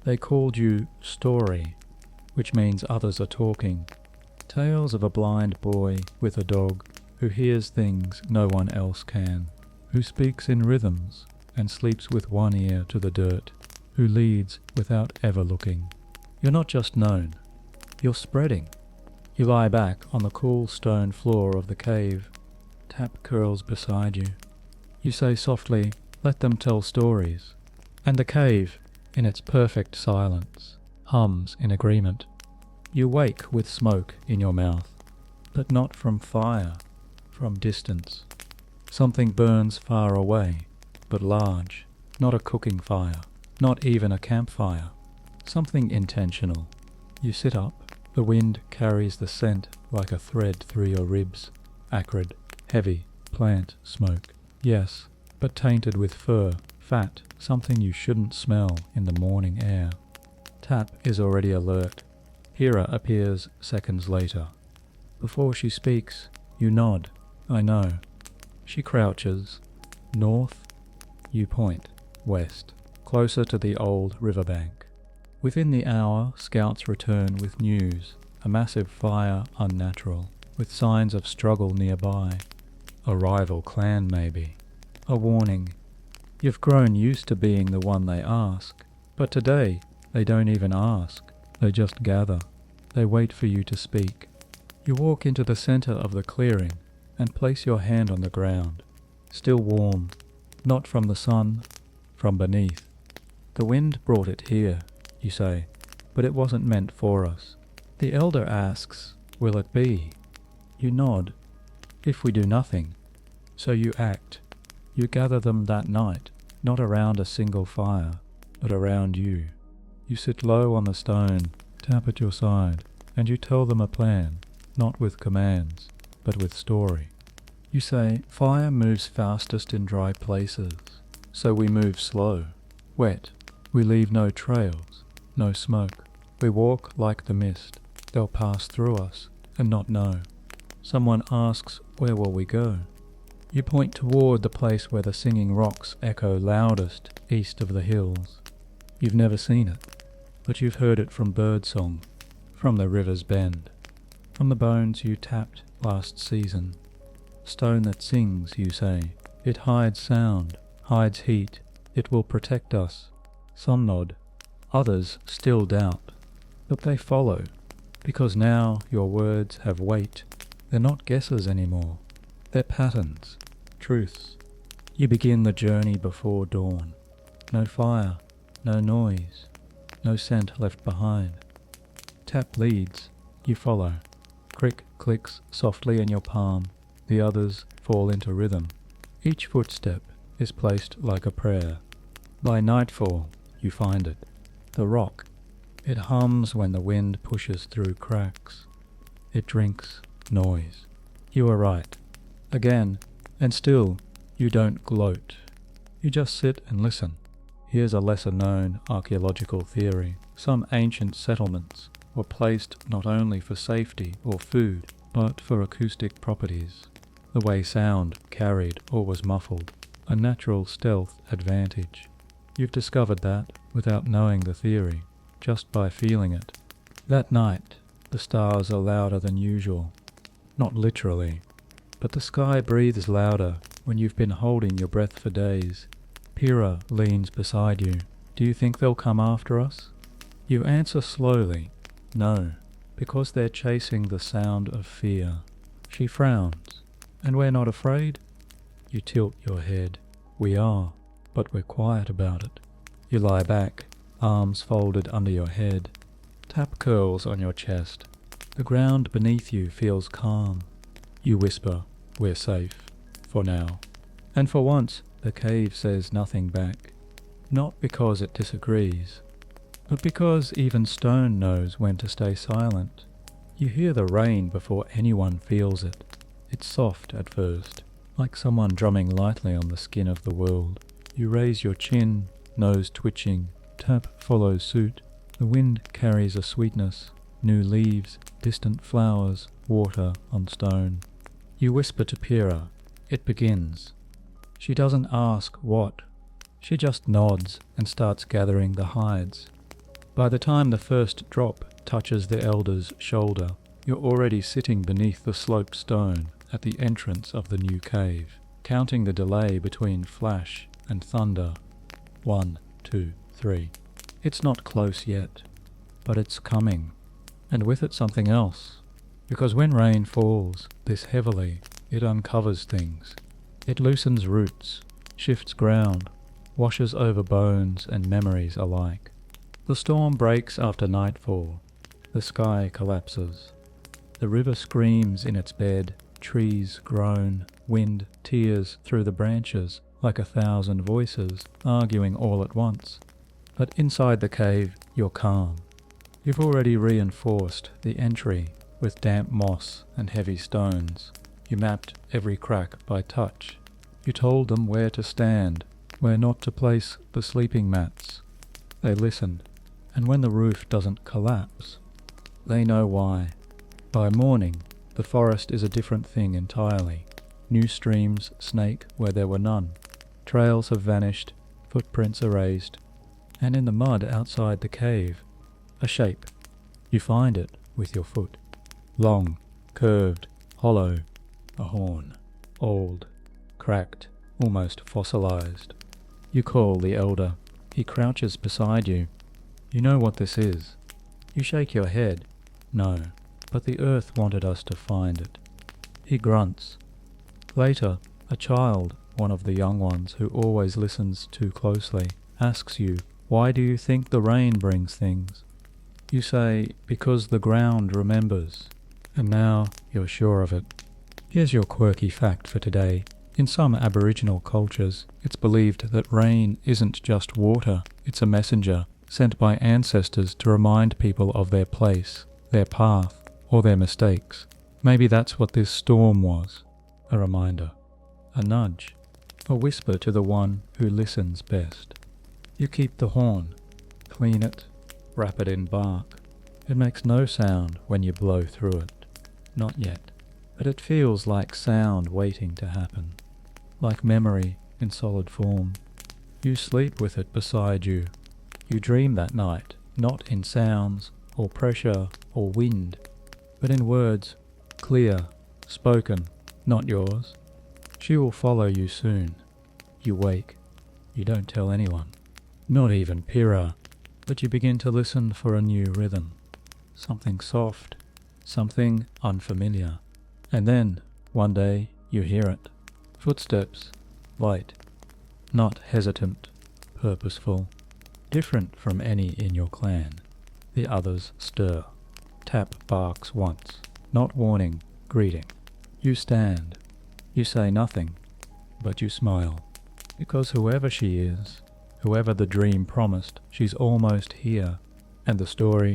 They called you story, which means others are talking. Tales of a blind boy with a dog who hears things no one else can, who speaks in rhythms and sleeps with one ear to the dirt, who leads without ever looking. You're not just known, you're spreading. You lie back on the cool stone floor of the cave. Tap curls beside you. You say softly, "Let them tell stories." And the cave, in its perfect silence, hums in agreement. You wake with smoke in your mouth, but not from fire, from distance. Something burns far away, but large, not a cooking fire, not even a campfire. Something intentional. You sit up. The wind carries the scent like a thread through your ribs. Acrid, heavy, plant smoke. Yes, but tainted with fur, fat, something you shouldn't smell in the morning air. Tap is already alert. Hera appears seconds later. Before she speaks, you nod. I know. She crouches. North. You point. West. Closer to the old riverbank. Within the hour, scouts return with news. A massive fire unnatural, with signs of struggle nearby. A rival clan maybe. A warning. You've grown used to being the one they ask, but today they don't even ask. They just gather. They wait for you to speak. You walk into the center of the clearing and place your hand on the ground. Still warm, not from the sun, from beneath. The wind brought it here, you say, but it wasn't meant for us. The elder asks, will it be? You nod. If we do nothing. So you act. You gather them that night, not around a single fire, but around you. You sit low on the stone, tap at your side, and you tell them a plan, not with commands, but with story. You say, fire moves fastest in dry places, so we move slow, wet. We leave no trails, no smoke. We walk like the mist. They'll pass through us and not know. Someone asks, where will we go? You point toward the place where the singing rocks echo loudest east of the hills. You've never seen it, but you've heard it from birdsong, from the river's bend, from the bones you tapped last season. Stone that sings, you say. It hides sound, hides heat. It will protect us. Some nod. Others still doubt. But they follow, because now your words have weight. They're not guesses anymore. They're patterns, truths. You begin the journey before dawn. No fire, no noise, no scent left behind. Tap leads, you follow. Crick clicks softly in your palm, the others fall into rhythm. Each footstep is placed like a prayer. By nightfall, you find it. The rock. It hums when the wind pushes through cracks. It drinks noise. You are right. Again, and still, you don't gloat. You just sit and listen. Here's a lesser-known archaeological theory. Some ancient settlements were placed not only for safety or food, but for acoustic properties. The way sound carried or was muffled. A natural stealth advantage. You've discovered that without knowing the theory, just by feeling it. That night, the stars are louder than usual. Not literally, but the sky breathes louder when you've been holding your breath for days. Pyrrha leans beside you. Do you think they'll come after us? You answer slowly, no, because they're chasing the sound of fear. She frowns. And we're not afraid? You tilt your head. We are, but we're quiet about it. You lie back, arms folded under your head. Tap curls on your chest. The ground beneath you feels calm. You whisper, we're safe, for now. And for once, the cave says nothing back. Not because it disagrees, but because even stone knows when to stay silent. You hear the rain before anyone feels it. It's soft at first, like someone drumming lightly on the skin of the world. You raise your chin, nose twitching, tap follows suit. The wind carries a sweetness, new leaves, distant flowers, water on stone. You whisper to Pyrrha. It begins. She doesn't ask what. She just nods and starts gathering the hides. By the time the first drop touches the elder's shoulder, you're already sitting beneath the sloped stone at the entrance of the new cave, counting the delay between flash and thunder. 1, 2, 3. It's not close yet, but it's coming, and with it something else, because when rain falls this heavily, it uncovers things. It loosens roots, shifts ground, washes over bones and memories alike. The storm breaks after nightfall. The sky collapses. The river screams in its bed, trees groan, wind tears through the branches like 1,000 voices arguing all at once. But inside the cave, you're calm. You've already reinforced the entry with damp moss and heavy stones. You mapped every crack by touch. You told them where to stand, where not to place the sleeping mats. They listened, and when the roof doesn't collapse, they know why. By morning, the forest is a different thing entirely. New streams snake where there were none. Trails have vanished, footprints erased, and in the mud outside the cave, a shape. You find it with your foot. Long, curved, hollow, a horn. Old, cracked, almost fossilized. You call the elder. He crouches beside you. You know what this is. You shake your head. No, but the earth wanted us to find it. He grunts. Later, a child, one of the young ones who always listens too closely, asks you, why do you think the rain brings things? You say, because the ground remembers. And now you're sure of it. Here's your quirky fact for today. In some Aboriginal cultures, it's believed that rain isn't just water, it's a messenger, sent by ancestors to remind people of their place, their path, or their mistakes. Maybe that's what this storm was. A reminder. A nudge. A whisper to the one who listens best. You keep the horn. Clean it. Wrap it in bark. It makes no sound when you blow through it. Not yet. But it feels like sound waiting to happen. Like memory in solid form. You sleep with it beside you. You dream that night, not in sounds, or pressure, or wind, but in words, clear, spoken, not yours. She will follow you soon. You wake. You don't tell anyone. Not even Pyrrha, but you begin to listen for a new rhythm. Something soft, something unfamiliar. And then, one day, you hear it. Footsteps, light, not hesitant, purposeful. different from any in your clan. The others stir. Tap barks once, not warning, greeting. You stand. You say nothing, but you smile. Because whoever she is, whoever the dream promised, she's almost here. And the story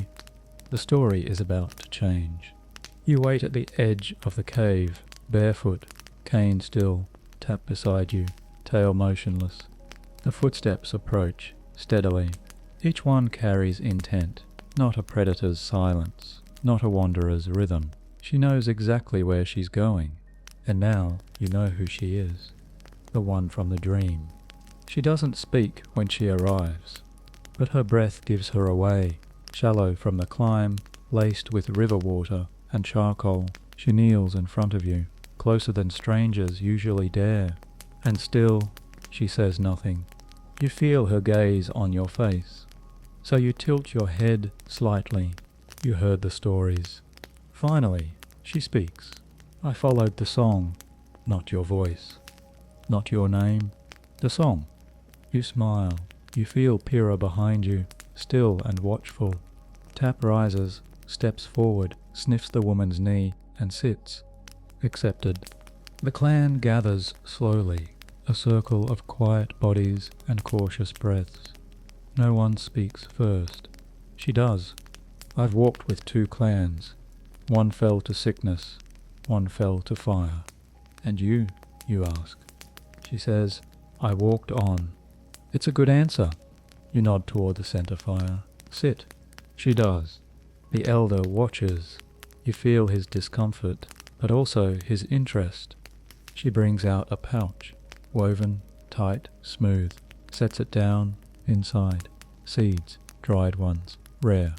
is about to change. You wait at the edge of the cave, barefoot, cane still, Tap beside you, tail motionless. The footsteps approach, steadily. Each one carries intent, not a predator's silence, not a wanderer's rhythm. She knows exactly where she's going, and now you know who she is, the one from the dream. She doesn't speak when she arrives, but her breath gives her away, shallow from the climb, laced with river water and charcoal. She kneels in front of you, closer than strangers usually dare, and still she says nothing. You feel her gaze on your face, so you tilt your head slightly. You heard the stories. Finally, she speaks. I followed the song, not your voice, not your name, the song. You smile. You feel Pyrrha behind you, still and watchful. Tap rises, steps forward, sniffs the woman's knee, and sits. Accepted. The clan gathers slowly, a circle of quiet bodies and cautious breaths. No one speaks first. She does. I've walked with 2 clans. One fell to sickness, one fell to fire. And you ask. She says, I walked on. It's a good answer. You nod toward the center fire. Sit. She does. The elder watches. You feel his discomfort, but also his interest. She brings out a pouch, woven, tight, smooth, sets it down, inside. Seeds, dried ones, rare.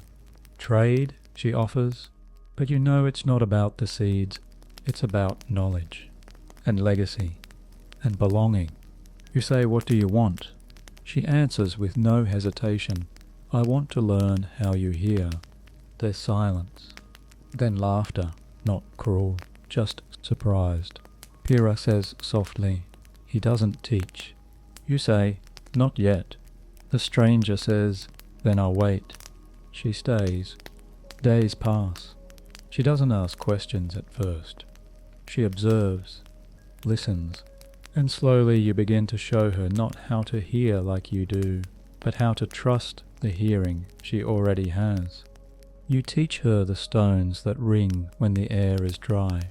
Trade, she offers, but you know it's not about the seeds, it's about knowledge, and legacy, and belonging. You say, what do you want? She answers with no hesitation, I want to learn how you hear. There's silence, then laughter, not cruel, just surprised. Pyrrha says softly, he doesn't teach. You say, not yet. The stranger says, then I'll wait. She stays. Days pass. She doesn't ask questions at first. She observes, listens, and slowly you begin to show her not how to hear like you do, but how to trust the hearing she already has. You teach her the stones that ring when the air is dry.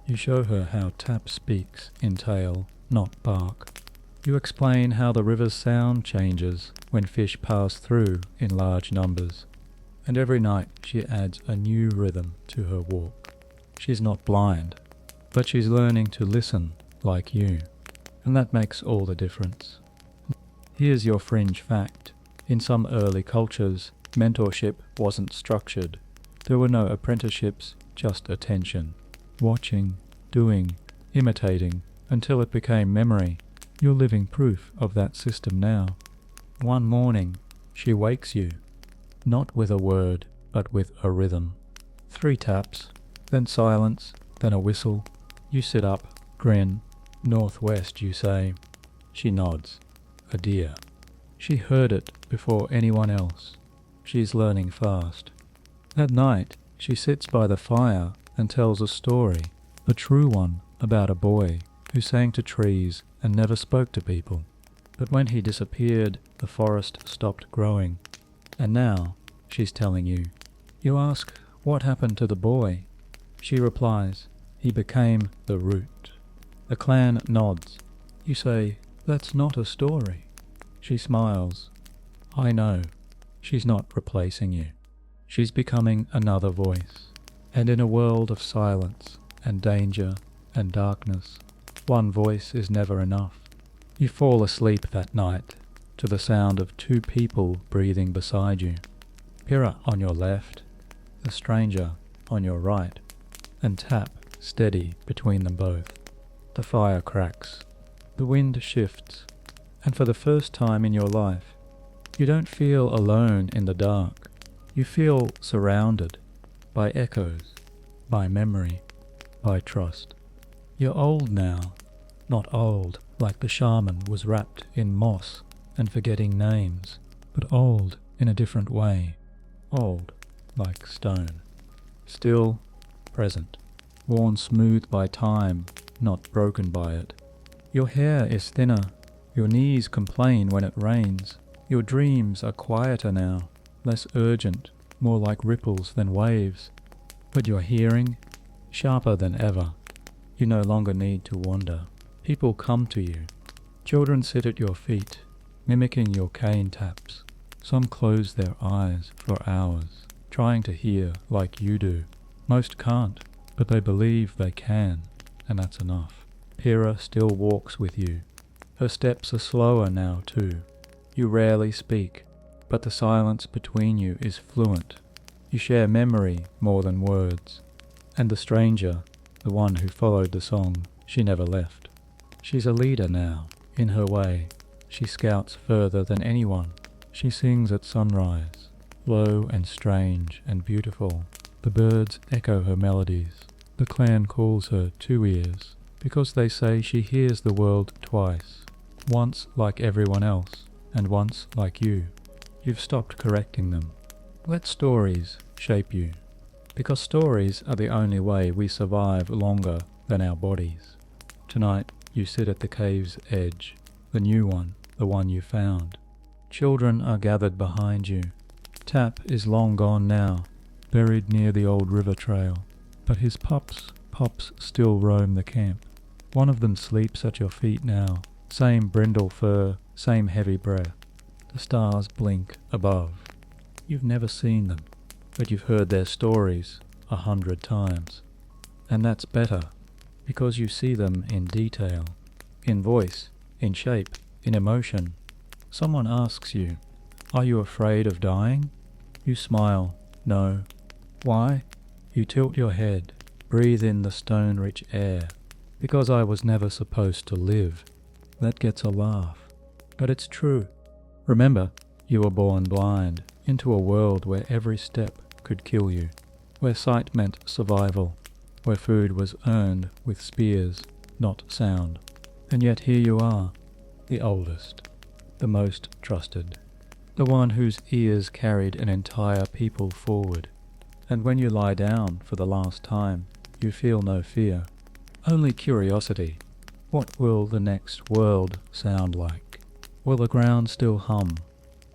You show her how Tap speaks in tail, not bark. You explain how the river's sound changes when fish pass through in large numbers. And every night she adds a new rhythm to her walk. She's not blind, but she's learning to listen like you. And that makes all the difference. Here's your fringe fact. In some early cultures, mentorship wasn't structured. There were no apprenticeships, just attention. Watching, doing, imitating, until it became memory. You're living proof of that system now. One morning, she wakes you, not with a word, but with a rhythm. 3 taps, then silence, then a whistle. You sit up, grin. Northwest, you say. She nods. A deer. She heard it before anyone else. She's learning fast. At night, she sits by the fire and tells a story, a true one, about a boy who sang to trees and never spoke to people. But when he disappeared, the forest stopped growing. And now, she's telling you. You ask, what happened to the boy? She replies, he became the root. The clan nods. You say, that's not a story. She smiles. I know. She's not replacing you. She's becoming another voice. And in a world of silence and danger and darkness, one voice is never enough. You fall asleep that night to the sound of 2 people breathing beside you. Pyrrha on your left, the stranger on your right, and Tap steady between them both. The fire cracks. The wind shifts. And for the first time in your life, you don't feel alone in the dark. You feel surrounded by echoes, by memory, by trust. You're old now, not old like the shaman was wrapped in moss and forgetting names. but old in a different way. Old, like stone. Still present, worn smooth by time, not broken by it. Your hair is thinner, your knees complain when it rains. Your dreams are quieter now, less urgent, more like ripples than waves. But your hearing, sharper than ever. You no longer need to wander. People come to you. Children sit at your feet, mimicking your cane taps. Some close their eyes for hours, trying to hear like you do. Most can't, but they believe they can, and that's enough. Pyrrha still walks with you. Her steps are slower now too. You rarely speak, but the silence between you is fluent. You share memory more than words. And the stranger, the one who followed the song, she never left. She's a leader now, in her way. She scouts further than anyone. She sings at sunrise, low and strange and beautiful. The birds echo her melodies. The clan calls her Two Ears, because they say she hears the world twice. Once like everyone else, and once like you. You've stopped correcting them. Let stories shape you, because stories are the only way we survive longer than our bodies. Tonight you sit at the cave's edge, the new one, the one you found. Children are gathered behind you. Tap is long gone now, buried near the old river trail, but his pups still roam the camp. One of them sleeps at your feet now, same brindle fur, same heavy breath. The stars blink above. You've never seen them, but you've heard their stories 100 times. And that's better, because you see them in detail, in voice, in shape, in emotion. Someone asks you, "Are you afraid of dying?" You smile, "No." Why? You tilt your head, breathe in the stone-rich air. "Because I was never supposed to live." That gets a laugh, but it's true. Remember, you were born blind, into a world where every step could kill you, where sight meant survival, where food was earned with spears, not sound. And yet here you are, the oldest, the most trusted, the one whose ears carried an entire people forward. And when you lie down for the last time, you feel no fear, only curiosity. What will the next world sound like? Will the ground still hum?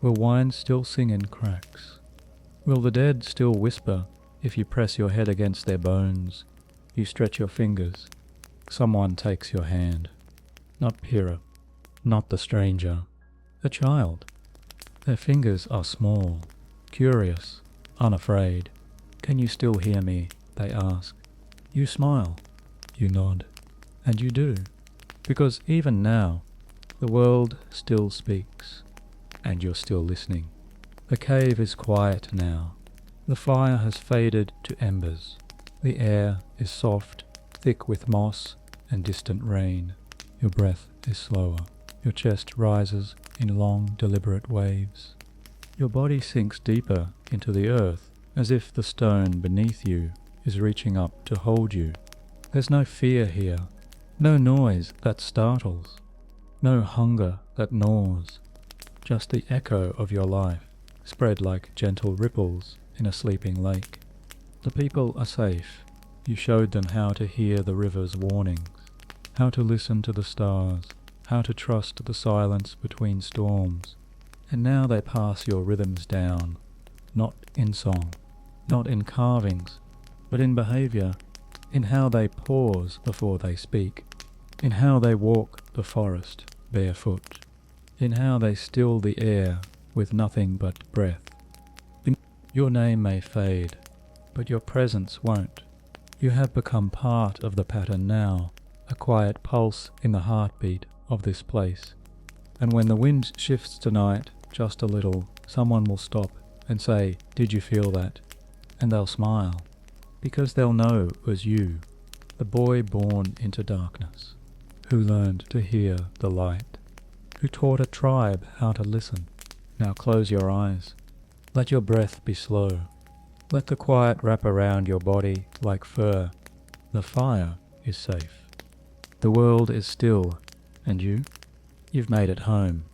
Will wine still sing in cracks? Will the dead still whisper if you press your head against their bones? You stretch your fingers. Someone takes your hand. Not Pyrrha, not the stranger, the child. Their fingers are small, curious, unafraid. "Can you still hear me?" they ask. You smile, you nod, and you do, because even now, the world still speaks, and you're still listening. The cave is quiet now. The fire has faded to embers. The air is soft, thick with moss and distant rain. Your breath is slower. Your chest rises in long, deliberate waves. Your body sinks deeper into the earth, as if the stone beneath you is reaching up to hold you. There's no fear here, no noise that startles, no hunger that gnaws, just the echo of your life, spread like gentle ripples in a sleeping lake. The people are safe. You showed them how to hear the river's warnings, how to listen to the stars, how to trust the silence between storms. And now they pass your rhythms down, not in song, not in carvings, but in behavior, in how they pause before they speak, in how they walk the forest barefoot, in how they still the air with nothing but breath. Your name may fade, but your presence won't. You have become part of the pattern now, a quiet pulse in the heartbeat of this place. And when the wind shifts tonight just a little, someone will stop and say, "Did you feel that?" And they'll smile, because they'll know it was you, the boy born into darkness, who learned to hear the light, who taught a tribe how to listen. Now close your eyes. Let your breath be slow. Let the quiet wrap around your body like fur. The fire is safe. The world is still, and you've made it home.